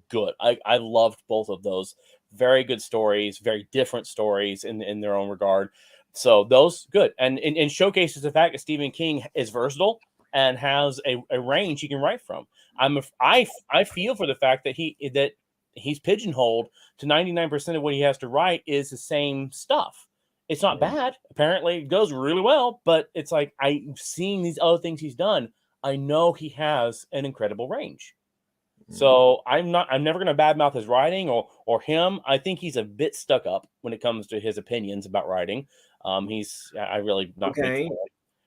Speaker 2: good. I loved both of those. Very good stories. Very different stories in their own regard. So those good, and showcases the fact that Stephen King is versatile and has a range he can write from. I feel for the fact that he's pigeonholed to 99% of what he has to write is the same stuff. It's not bad. Apparently, it goes really well, but it's like I'm seeing these other things he's done. I know he has an incredible range. So I'm never going to badmouth his writing or him. I think he's a bit stuck up when it comes to his opinions about writing. I really not
Speaker 1: okay.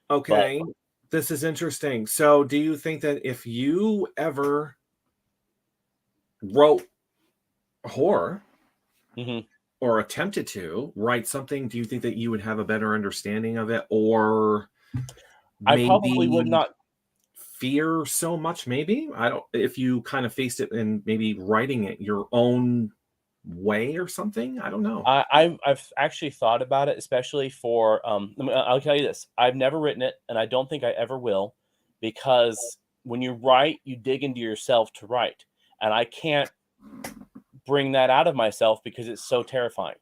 Speaker 1: Okay. But, this is interesting. So do you think that if you ever wrote horror or attempted to write something, do you think that you would have a better understanding of it, or
Speaker 2: I probably would not
Speaker 1: fear so much? Maybe if you kind of faced it and maybe writing it your own way or something. I don't know.
Speaker 2: I've actually thought about it, especially for I'll tell you this. I've never written it, and I don't think I ever will, because when you write, you dig into yourself to write, and I can't bring that out of myself because it's so terrifying.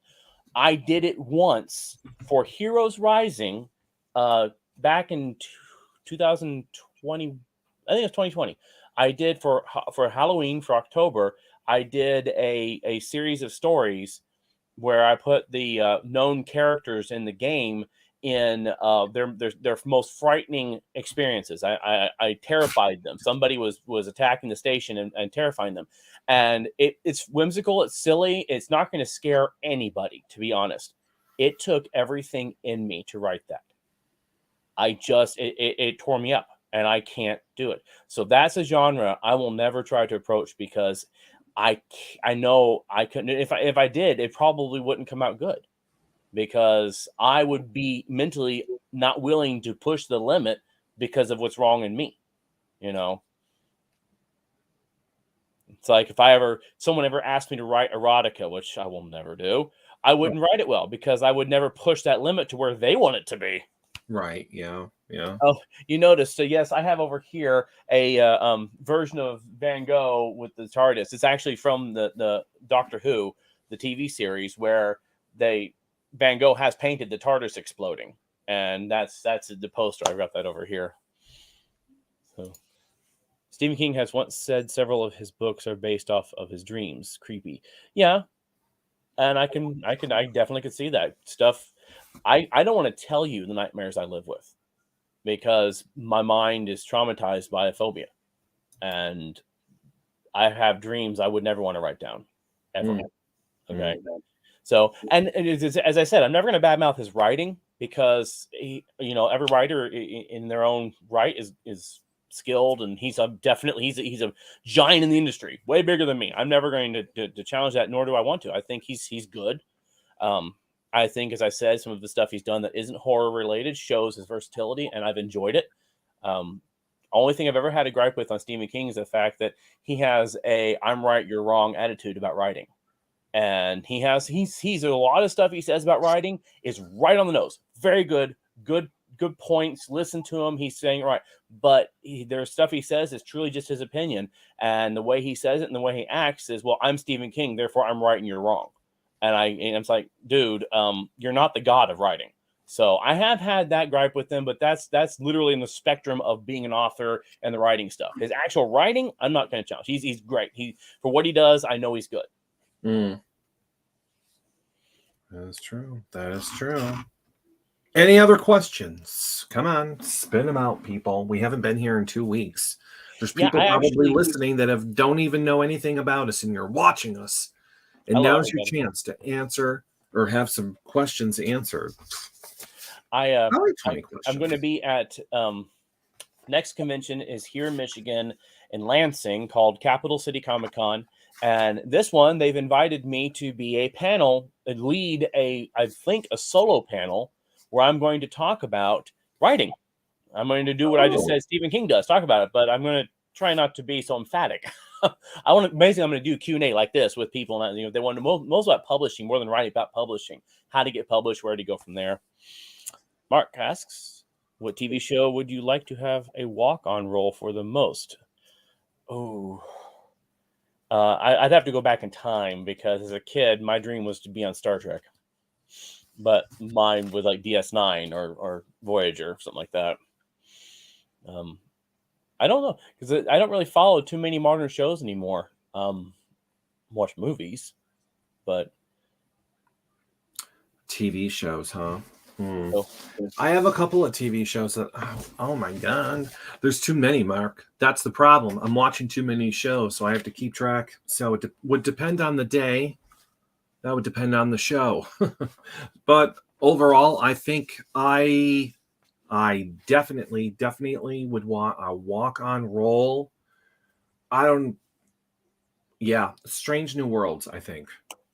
Speaker 2: I did it once for Heroes Rising back in 2020. I think it's 2020. I did for Halloween, for October. I did a series of stories where I put the known characters in the game in their most frightening experiences. I terrified them. Somebody was attacking the station and terrifying them, and it's whimsical, it's silly, it's not going to scare anybody, to be honest. It took everything in me to write that. It tore me up, and I can't do it. So that's a genre I will never try to approach, because I know I couldn't. If I did, it probably wouldn't come out good, because I would be mentally not willing to push the limit because of what's wrong in me. You know, it's like if someone ever asked me to write erotica, which I will never do, I wouldn't write it well, because I would never push that limit to where they want it to be.
Speaker 1: Right. Yeah. Yeah.
Speaker 2: Oh, you noticed. So yes, I have over here a version of Van Gogh with the TARDIS. It's actually from the Doctor Who, the TV series, where Van Gogh has painted the TARDIS exploding, and that's the poster. I got that over here. So Stephen King has once said several of his books are based off of his dreams. Creepy. Yeah. And I definitely could see that stuff. I don't want to tell you the nightmares I live with, because my mind is traumatized by a phobia, and I have dreams I would never want to write down ever. Okay. So, and as I said, I'm never going to badmouth his writing, because every writer in their own right is skilled, and he's a giant in the industry, way bigger than me. I'm never going to challenge that, nor do I want to. I think he's good. I think, as I said, some of the stuff he's done that isn't horror related shows his versatility, and I've enjoyed it. Only thing I've ever had a gripe with on Stephen King is the fact that he has a "I'm right, you're wrong" attitude about writing. And he's a lot of stuff he says about writing is right on the nose. Very good points. Listen to him. He's saying it right. But there's stuff he says is truly just his opinion. And the way he says it and the way he acts is, well, I'm Stephen King, therefore I'm right and you're wrong. And I'm like, dude, you're not the god of writing. So I have had that gripe with him, but that's literally in the spectrum of being an author and the writing stuff. His actual writing, I'm not going to challenge. He's great. For what he does, I know he's good.
Speaker 1: That is true. That is true. Any other questions? Come on, spin them out, people. We haven't been here in 2 weeks. There's people probably listening that don't even know anything about us, and you're watching us. And now's your chance to answer or have some questions answered.
Speaker 2: I'm going to be at next convention is here in Michigan in Lansing, called Capital City Comic Con. And this one, they've invited me to be a panel, lead I think a solo panel, where I'm going to talk about writing. I'm going to do what I just said Stephen King does, talk about it, but I'm going to try not to be so emphatic. I'm going to do Q&A like this with people, and they want to know most about publishing more than writing, about publishing, how to get published, where to go from there. Mark asks, what TV show would you like to have a walk-on role for the most? Oh, I'd have to go back in time, because as a kid, my dream was to be on Star Trek. But mine was like DS9 or Voyager, something like that. I don't know, because I don't really follow too many modern shows anymore. Watch movies, but
Speaker 1: TV shows, huh? I have a couple of TV shows that, oh my God, there's too many, Mark. That's the problem. I'm watching too many shows, so I have to keep track. So it would depend on the day. That would depend on the show. But overall, I think I definitely would want a walk-on role. Strange New Worlds, I think.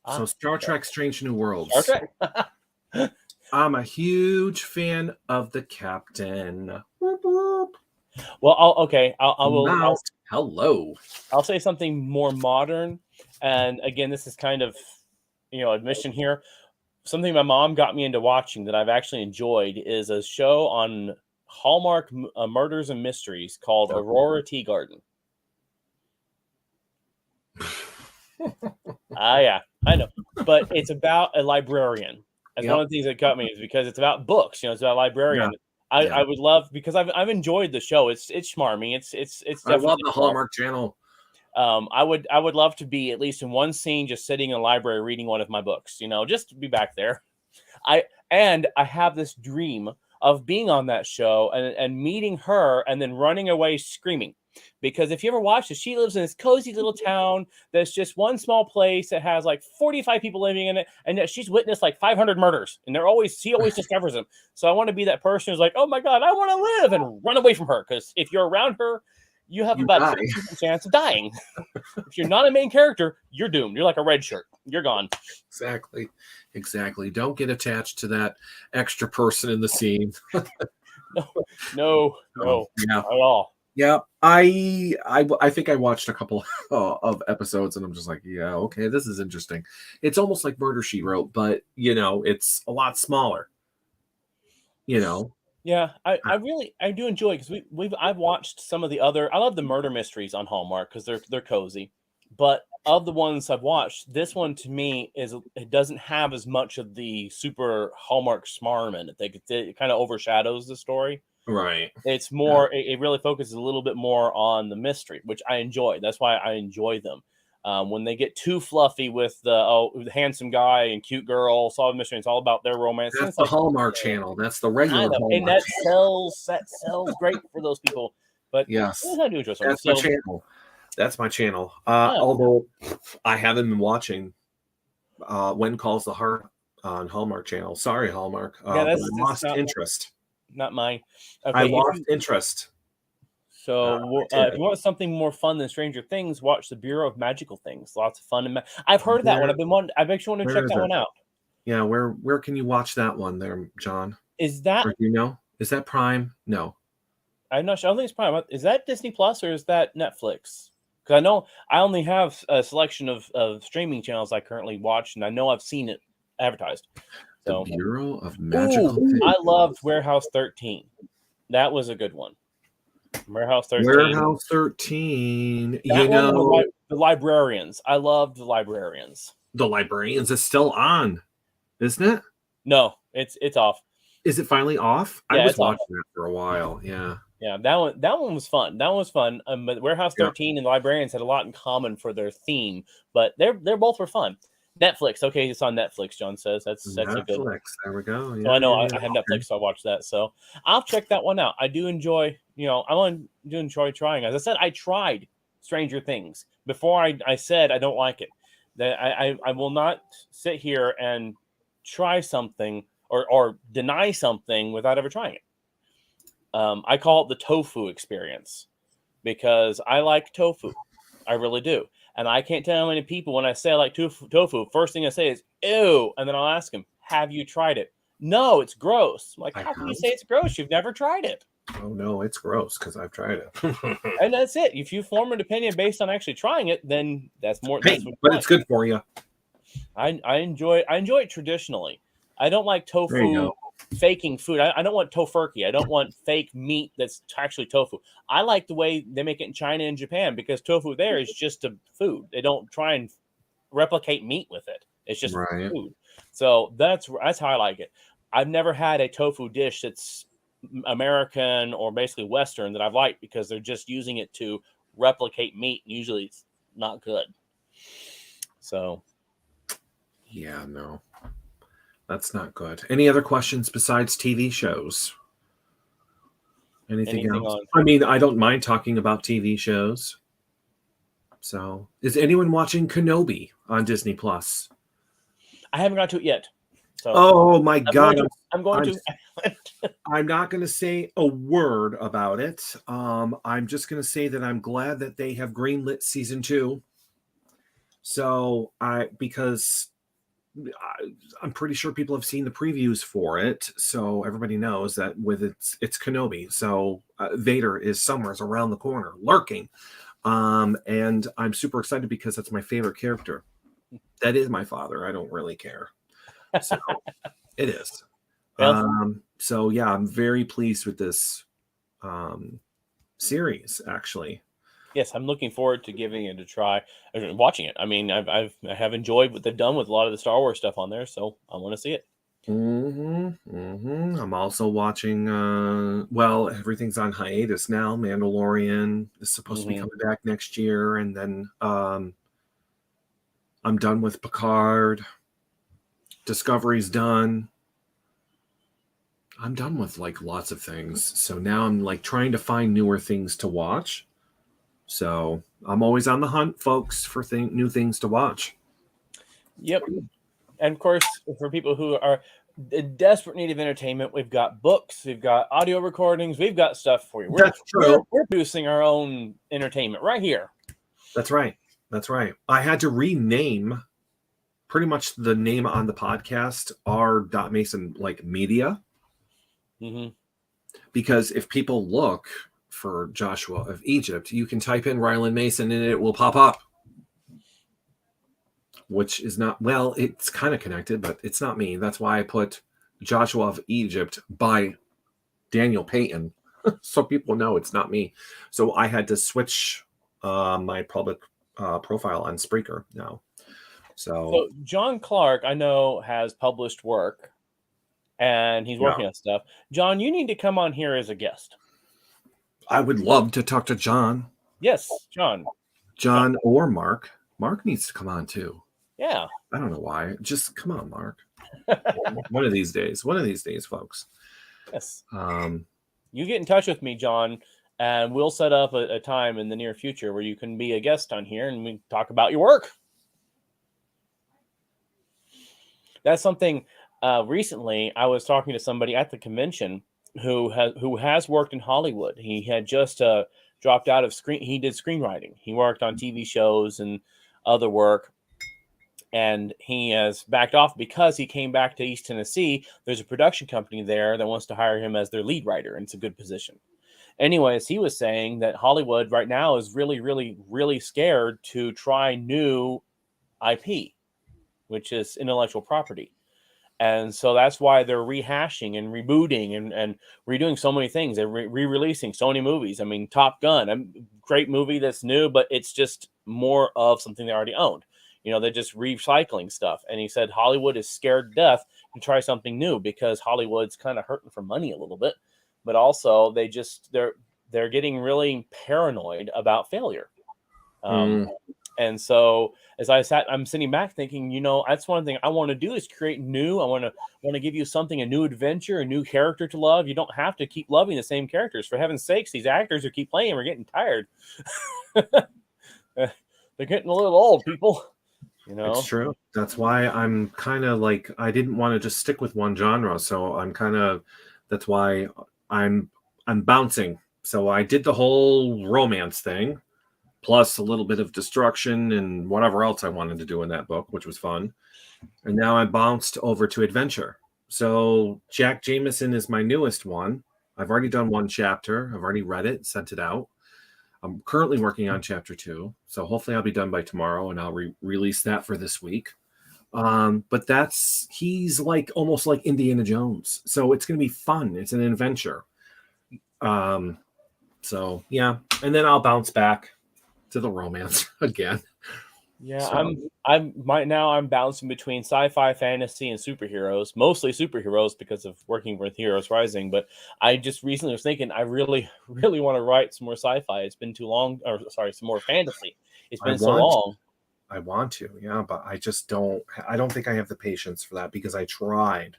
Speaker 1: So Star Trek Strange New Worlds.
Speaker 2: Okay.
Speaker 1: I'm a huge fan of the captain.
Speaker 2: Well, I'll
Speaker 1: hello.
Speaker 2: I'll say something more modern. And again, this is kind of, admission here. Something my mom got me into watching that I've actually enjoyed is a show on Hallmark Murders and Mysteries called Aurora Teagarden. Yeah, I know. But it's about a librarian. That's one of the things that got me, is because it's about books. It's about a librarian. Yeah. I would love, because I've enjoyed the show. It's schmarmy. It's
Speaker 1: I love the Hallmark Channel.
Speaker 2: I would love to be at least in one scene just sitting in a library reading one of my books. Just to be back there. And I have this dream of being on that show and meeting her and then running away screaming. Because if you ever watch it, she lives in this cozy little town that's just one small place that has like 45 people living in it, and yet she's witnessed like 500 murders, and she always discovers them. So I want to be that person who's like, oh my god, I want to live, and run away from her. Because if you're around her, you have about a 50% chance of dying. If you're not a main character, you're doomed. You're like a red shirt. You're gone.
Speaker 1: Exactly. Don't get attached to that extra person in the scene.
Speaker 2: No, not at all.
Speaker 1: Yeah, I think I watched a couple of episodes, and I'm just like, yeah, okay, this is interesting. It's almost like Murder, She Wrote, but it's a lot smaller.
Speaker 2: Yeah, I do enjoy it because I've watched some of the other. I love the murder mysteries on Hallmark because they're cozy. But of the ones I've watched, this one to me it doesn't have as much of the super Hallmark smarm in it. It kind of overshadows the story.
Speaker 1: Right.
Speaker 2: It's more. It really focuses a little bit more on the mystery, which I enjoy. That's why I enjoy them. When they get too fluffy with the handsome guy and cute girl, solve mystery, it's all about their romance.
Speaker 1: That's the Hallmark channel. That's the regular Hallmark.
Speaker 2: And that sells great for those people. But
Speaker 1: yes,
Speaker 2: I do enjoy something.
Speaker 1: That's my channel. That's my channel. Although I haven't been watching When Calls the Heart on Hallmark channel. Sorry, Hallmark. I lost interest.
Speaker 2: Not mine. Okay,
Speaker 1: I lost interest.
Speaker 2: So if you want something more fun than Stranger Things, watch the Bureau of Magical Things. Lots of fun. I've heard of that one. I actually want to check that one out.
Speaker 1: Yeah, where can you watch that one there, John?
Speaker 2: Is that...
Speaker 1: Or is that Prime? No.
Speaker 2: I'm not sure. I don't think it's Prime. Is that Disney Plus or is that Netflix? Because I know I only have a selection of streaming channels I currently watch, and I know I've seen it advertised. So,
Speaker 1: the Bureau of Magical Things.
Speaker 2: I loved Warehouse 13. That was a good one. Warehouse 13.
Speaker 1: Warehouse 13.
Speaker 2: The Librarians. I loved the Librarians.
Speaker 1: The Librarians is still on, isn't it?
Speaker 2: No, it's off.
Speaker 1: Is it finally off?
Speaker 2: Yeah,
Speaker 1: I was watching that for a while. Yeah.
Speaker 2: Yeah, that one was fun. That one was fun. But Warehouse 13 and the Librarians had a lot in common for their theme, but they're both were fun. Netflix. Okay, it's on Netflix, John says. That's
Speaker 1: Netflix,
Speaker 2: a good one.
Speaker 1: There we go.
Speaker 2: Yeah, so I know I have Netflix, so I watch that. So I'll check that one out. I do enjoy, I do enjoy trying. As I said, I tried Stranger Things before I said I don't like it. That I will not sit here and try something or deny something without ever trying it. I call it the tofu experience because I like tofu. I really do. And I can't tell how many people, when I say I like tofu, first thing I say is, ew. And then I'll ask them, have you tried it? No, it's gross. I'm like, how can you say it's gross? You've never tried it.
Speaker 1: Oh, no, it's gross because I've tried it.
Speaker 2: And that's it. If you form an opinion based on actually trying it, then that's more.
Speaker 1: But it's good for you.
Speaker 2: I enjoy it traditionally. I don't like tofu faking food. I don't want tofurkey. I don't want fake meat that's actually tofu. I like the way they make it in China and Japan because tofu there is just a food. They don't try and replicate meat with it. It's just food. So that's how I like it. I've never had a tofu dish that's American or basically Western that I've liked because they're just using it to replicate meat. Usually it's not good. So.
Speaker 1: Yeah, no. That's not good. Any other questions besides TV shows? Anything else? I mean, I don't mind talking about TV shows. So, is anyone watching Kenobi on Disney Plus?
Speaker 2: I haven't got to it yet. So
Speaker 1: oh my God!
Speaker 2: I'm going to.
Speaker 1: I'm not going to say a word about it. I'm just going to say that I'm glad that they have greenlit season 2. So because I'm pretty sure people have seen the previews for it, so everybody knows that with it's Kenobi. So Vader is somewhere around the corner, lurking, and I'm super excited because that's my favorite character. That is my father. I don't really care. So it is. So yeah, I'm very pleased with this series. Actually.
Speaker 2: Yes, I'm looking forward to giving it a try, watching it. I mean, I have enjoyed what they've done with a lot of the Star Wars stuff on there, so I want to see it.
Speaker 1: I'm also watching. Well, everything's on hiatus now. Mandalorian is supposed to be coming back next year, and then I'm done with Picard. Discovery's done. I'm done with like lots of things. So now I'm like trying to find newer things to watch. So I'm always on the hunt, folks, for new things to watch.
Speaker 2: Yep. And of course, for people who are in desperate need of entertainment, we've got books, we've got audio recordings, we've got stuff for you.
Speaker 1: That's true.
Speaker 2: We're producing our own entertainment right here.
Speaker 1: That's right. That's right. I had to rename pretty much the name on the podcast, R. Mason, like media.
Speaker 2: Mm-hmm.
Speaker 1: Because if people look for Joshua of Egypt, you can type in Ryland Mason and it will pop up. Which is not, well, it's kind of connected, but it's not me. That's why I put Joshua of Egypt by Daniel Payton. So people know it's not me. So I had to switch my public profile on Spreaker now. So
Speaker 2: John Clark, I know, has published work and he's working on stuff. John, you need to come on here as a guest.
Speaker 1: I would love to talk to John.
Speaker 2: Yes, John.
Speaker 1: John or Mark. Mark needs to come on too.
Speaker 2: Yeah.
Speaker 1: I don't know why. Just come on, Mark. One of these days, folks.
Speaker 2: Yes. You get in touch with me, John, and we'll set up a time in the near future where you can be a guest on here and we talk about your work. That's something. Recently, I was talking to somebody at the convention who has worked in Hollywood. He had just dropped out of screen. He did screenwriting. He worked on TV shows and other work. And he has backed off because he came back to East Tennessee. There's a production company there that wants to hire him as their lead writer, and it's a good position. Anyways, he was saying that Hollywood right now is really, really, really scared to try new IP, which is intellectual property. And so that's why they're rehashing and rebooting and redoing so many things. They're re-releasing so many movies. I mean, Top Gun, a great movie that's new, but it's just more of something they already owned. You know, they're just recycling stuff. And he said Hollywood is scared to death to try something new because Hollywood's kind of hurting for money a little bit. But also they're getting really paranoid about failure. And so as I'm sitting back thinking, you know, that's one thing I want to do is create new. I want to give you something, a new adventure, a new character to love. You don't have to keep loving the same characters. For heaven's sakes, these actors who keep playing are getting tired. They're getting a little old, people. You know,
Speaker 1: it's true. That's why I'm kind of like, I didn't want to just stick with one genre. So that's why I'm bouncing. So I did the whole romance thing, plus a little bit of destruction and whatever else I wanted to do in that book, which was fun. And now I bounced over to adventure. So Jack Jameson is my newest one. I've already done one chapter. I've already read it, sent it out. I'm currently working on chapter 2. So hopefully I'll be done by tomorrow and I'll release that for this week. But he's like almost like Indiana Jones. So it's going to be fun. It's an adventure. So yeah. And then I'll bounce back to the romance again.
Speaker 2: Yeah, so. I'm bouncing between sci-fi, fantasy, and superheroes. Mostly superheroes because of working with Heroes Rising. But I just recently was thinking I really, really want to write some more sci-fi. It's been too long. Or sorry, some more fantasy. It's been so long.
Speaker 1: I want to, yeah, but I just don't. I don't think I have the patience for that because I tried,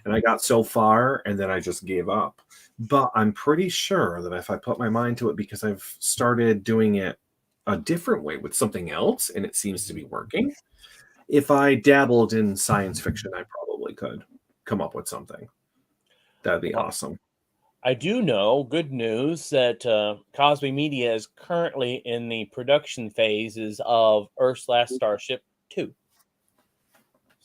Speaker 1: and I got so far, and then I just gave up. But I'm pretty sure that if I put my mind to it, because I've started doing it a different way with something else and it seems to be working. If I dabbled in science fiction, I probably could come up with something. That'd be awesome.
Speaker 2: I do know, good news, that Cosby Media is currently in the production phases of Earth's Last Starship 2.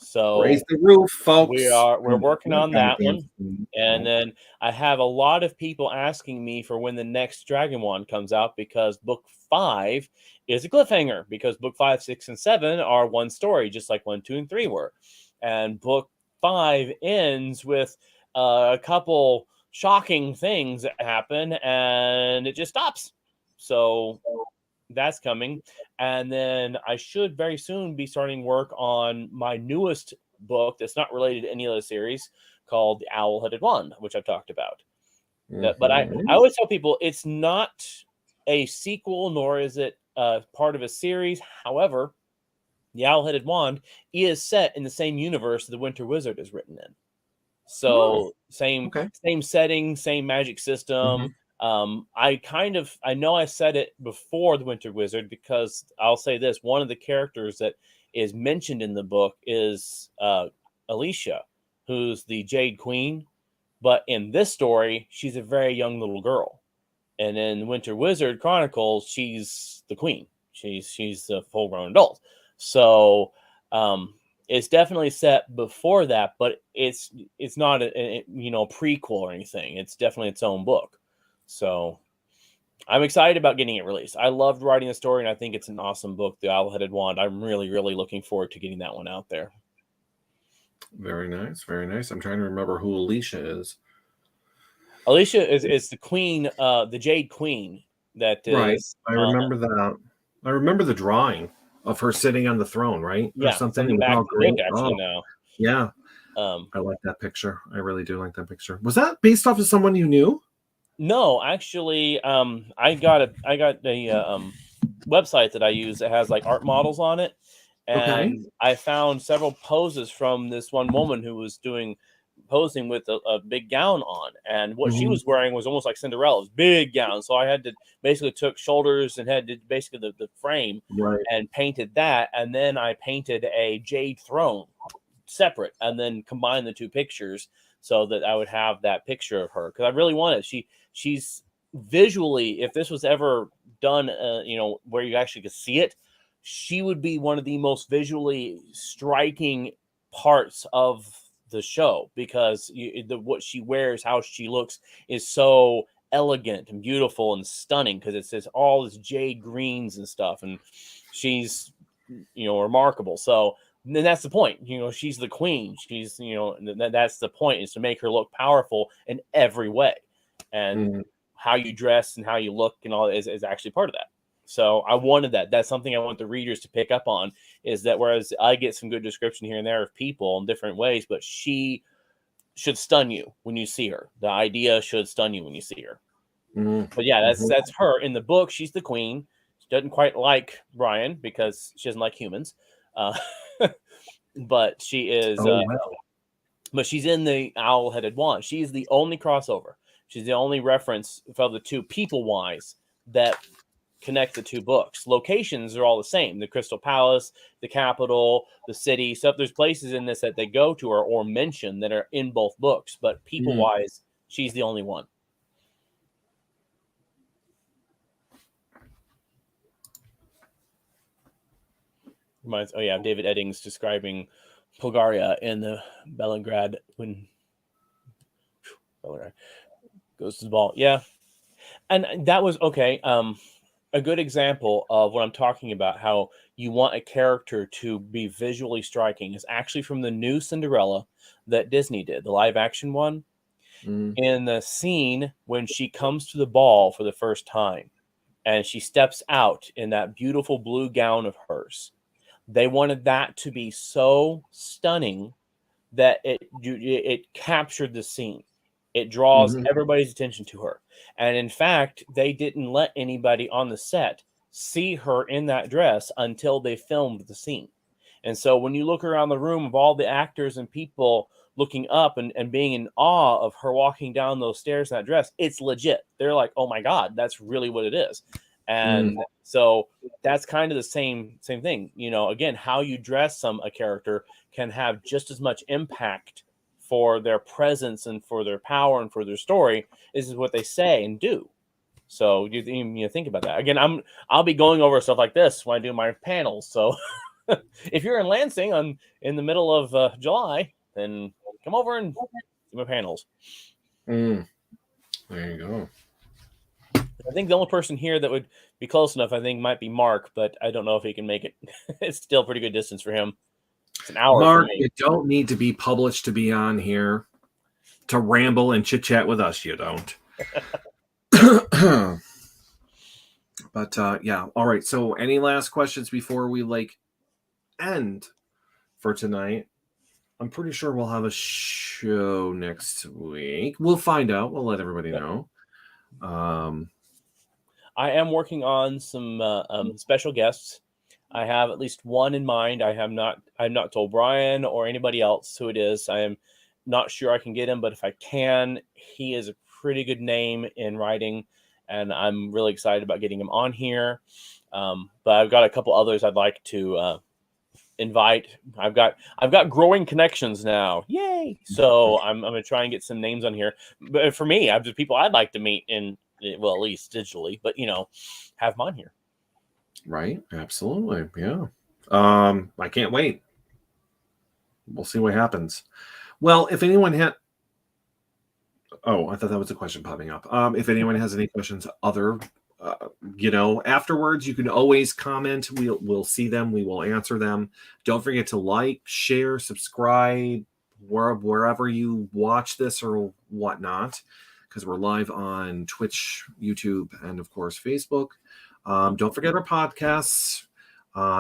Speaker 2: So
Speaker 1: raise the roof, folks.
Speaker 2: We're working on that one. And then I have a lot of people asking me for when the next Dragon Wand comes out because book 5 is a cliffhanger because book 5, 6, and 7 are one story, just like 1, 2, and 3 were. And book 5 ends with a couple shocking things that happen and it just stops. So that's coming. And then I should very soon be starting work on my newest book that's not related to any other series called The Owl-Headed Wand, which I've talked about. But I always tell people it's not a sequel, nor is it part of a series. However, The Owl-Headed Wand is set in the same universe The Winter Wizard is written in. So same
Speaker 1: Okay.
Speaker 2: same setting, same magic system. I know I said it before the Winter Wizard, because I'll say this: one of the characters that is mentioned in the book is Alicia, who's the Jade Queen. But in this story, she's a very young little girl, and in Winter Wizard Chronicles, she's the queen. She's a full grown adult. So it's definitely set before that, but it's not a prequel or anything. It's definitely its own book. So I'm excited about getting it released. I loved writing the story, and I think it's an awesome book, The Owl-Headed Wand. I'm really, really looking forward to getting that one out there.
Speaker 1: Very nice, very nice. I'm trying to remember who Alicia is.
Speaker 2: Alicia is the queen, the Jade Queen. That is
Speaker 1: Right. I remember that. I remember the drawing of her sitting on the throne, right?
Speaker 2: Yeah,
Speaker 1: Or something.
Speaker 2: on the
Speaker 1: It was
Speaker 2: back
Speaker 1: all
Speaker 2: of the book,
Speaker 1: green.
Speaker 2: actually,
Speaker 1: Oh,
Speaker 2: now.
Speaker 1: yeah. I like that picture. I really do like that picture. Was that based off of someone you knew?
Speaker 2: No, actually, I got a website that I use that has like art models on it,
Speaker 1: Okay.
Speaker 2: and I found several poses from this one woman who was posing with a big gown on, and what she was wearing was almost like Cinderella's big gown. So I had to basically took shoulders and head to basically the frame,
Speaker 1: Right.
Speaker 2: and painted that, and then I painted a jade throne separate, and then combined the two pictures so that I would have that picture of her, because I really wanted. She's visually, if this was ever done, where you actually could see it, she would be one of the most visually striking parts of the show, because what she wears, how she looks, is so elegant and beautiful and stunning, because it says all this jade greens and stuff, and she's remarkable. So then that's the point. She's the queen. She's that's the point, is to make her look powerful in every way, and how you dress and how you look and all is actually part of that. So I wanted that. That's something I want the readers to pick up on, is that whereas I get some good description here and there of people in different ways, but she should stun you when you see her. The idea should stun you when you see her. But yeah, that's her in the book. She's the queen. She doesn't quite like Brian because she doesn't like humans. But she is. But she's in the Owl-Headed Wand. She's the only crossover. She's the only reference for the two, people-wise, that connect the two books. Locations are all the same: the Crystal Palace, the Capitol, the city. So there's places in this that they go to or mention that are in both books, but people-wise, she's the only one. Oh yeah, David Eddings describing Polgaria in the Belgrade when Belgrade goes to the ball. Yeah, and that was okay. A good example of what I'm talking about, how you want a character to be visually striking, is actually from the new Cinderella that Disney did, the live action one. In the scene when she comes to the ball for the first time and she steps out in that beautiful blue gown of hers, they wanted that to be so stunning that it captured the scene. It draws everybody's attention to her. And in fact, they didn't let anybody on the set see her in that dress until they filmed the scene. And so when you look around the room of all the actors and people looking up and being in awe of her walking down those stairs in that dress, it's legit. They're like, oh my God, that's really what it is. And so that's kind of the same thing. Again, how you dress a character can have just as much impact for their presence and for their power and for their story. This is what they say and do. So you think about that. Again, I'll be going over stuff like this when I do my panels. So if you're in Lansing in the middle of July, then come over and do my panels.
Speaker 1: There you go.
Speaker 2: I think the only person here that would be close enough, I think, might be Mark, but I don't know if he can make it. It's still a pretty good distance for him. It's an hour.
Speaker 1: Mark, you don't need to be published to be on here to ramble and chit chat with us. You don't. But yeah, all right. So, any last questions before we end for tonight? I'm pretty sure we'll have a show next week. We'll find out. We'll let everybody know.
Speaker 2: I am working on some special guests. I have at least one in mind. I have not told Brian or anybody else who it is. I am not sure I can get him, but if I can, he is a pretty good name in writing, and I'm really excited about getting him on here. But I've got a couple others I'd like to invite. I've got growing connections now. Yay! So I'm going to try and get some names on here. But for me, I've just people I'd like to meet well, at least digitally, but have them on here.
Speaker 1: Right. Absolutely. Yeah. I can't wait. We'll see what happens. Well, if anyone had, I thought that was a question popping up. If anyone has any questions, afterwards, you can always comment. We'll see them. We will answer them. Don't forget to like, share, subscribe wherever you watch this or whatnot, because we're live on Twitch, YouTube, and of course Facebook. Don't forget our podcasts.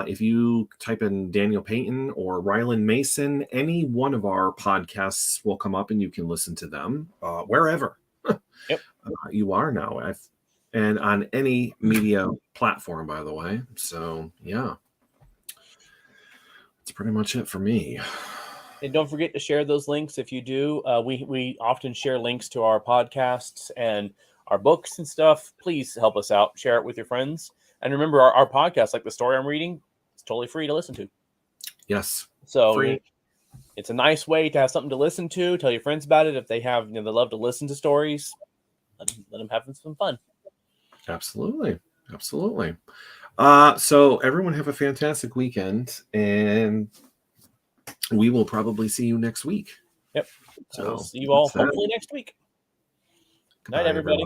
Speaker 1: If you type in Daniel Payton or Ryland Mason, any one of our podcasts will come up and you can listen to them wherever you are now. And on any media platform, by the way. So, yeah. That's pretty much it for me.
Speaker 2: And don't forget to share those links if you do. We often share links to our podcasts and our books and stuff. Please help us out. Share it with your friends. And remember, our podcast, like the story I'm reading, it's totally free to listen to.
Speaker 1: Yes.
Speaker 2: So
Speaker 1: free.
Speaker 2: It's a nice way to have something to listen to. Tell your friends about it. If they have, they love to listen to stories, let them have some fun.
Speaker 1: Absolutely. Absolutely. So everyone have a fantastic weekend, and we will probably see you next week.
Speaker 2: Yep.
Speaker 1: So
Speaker 2: we'll see you all hopefully next week. Good night, everybody.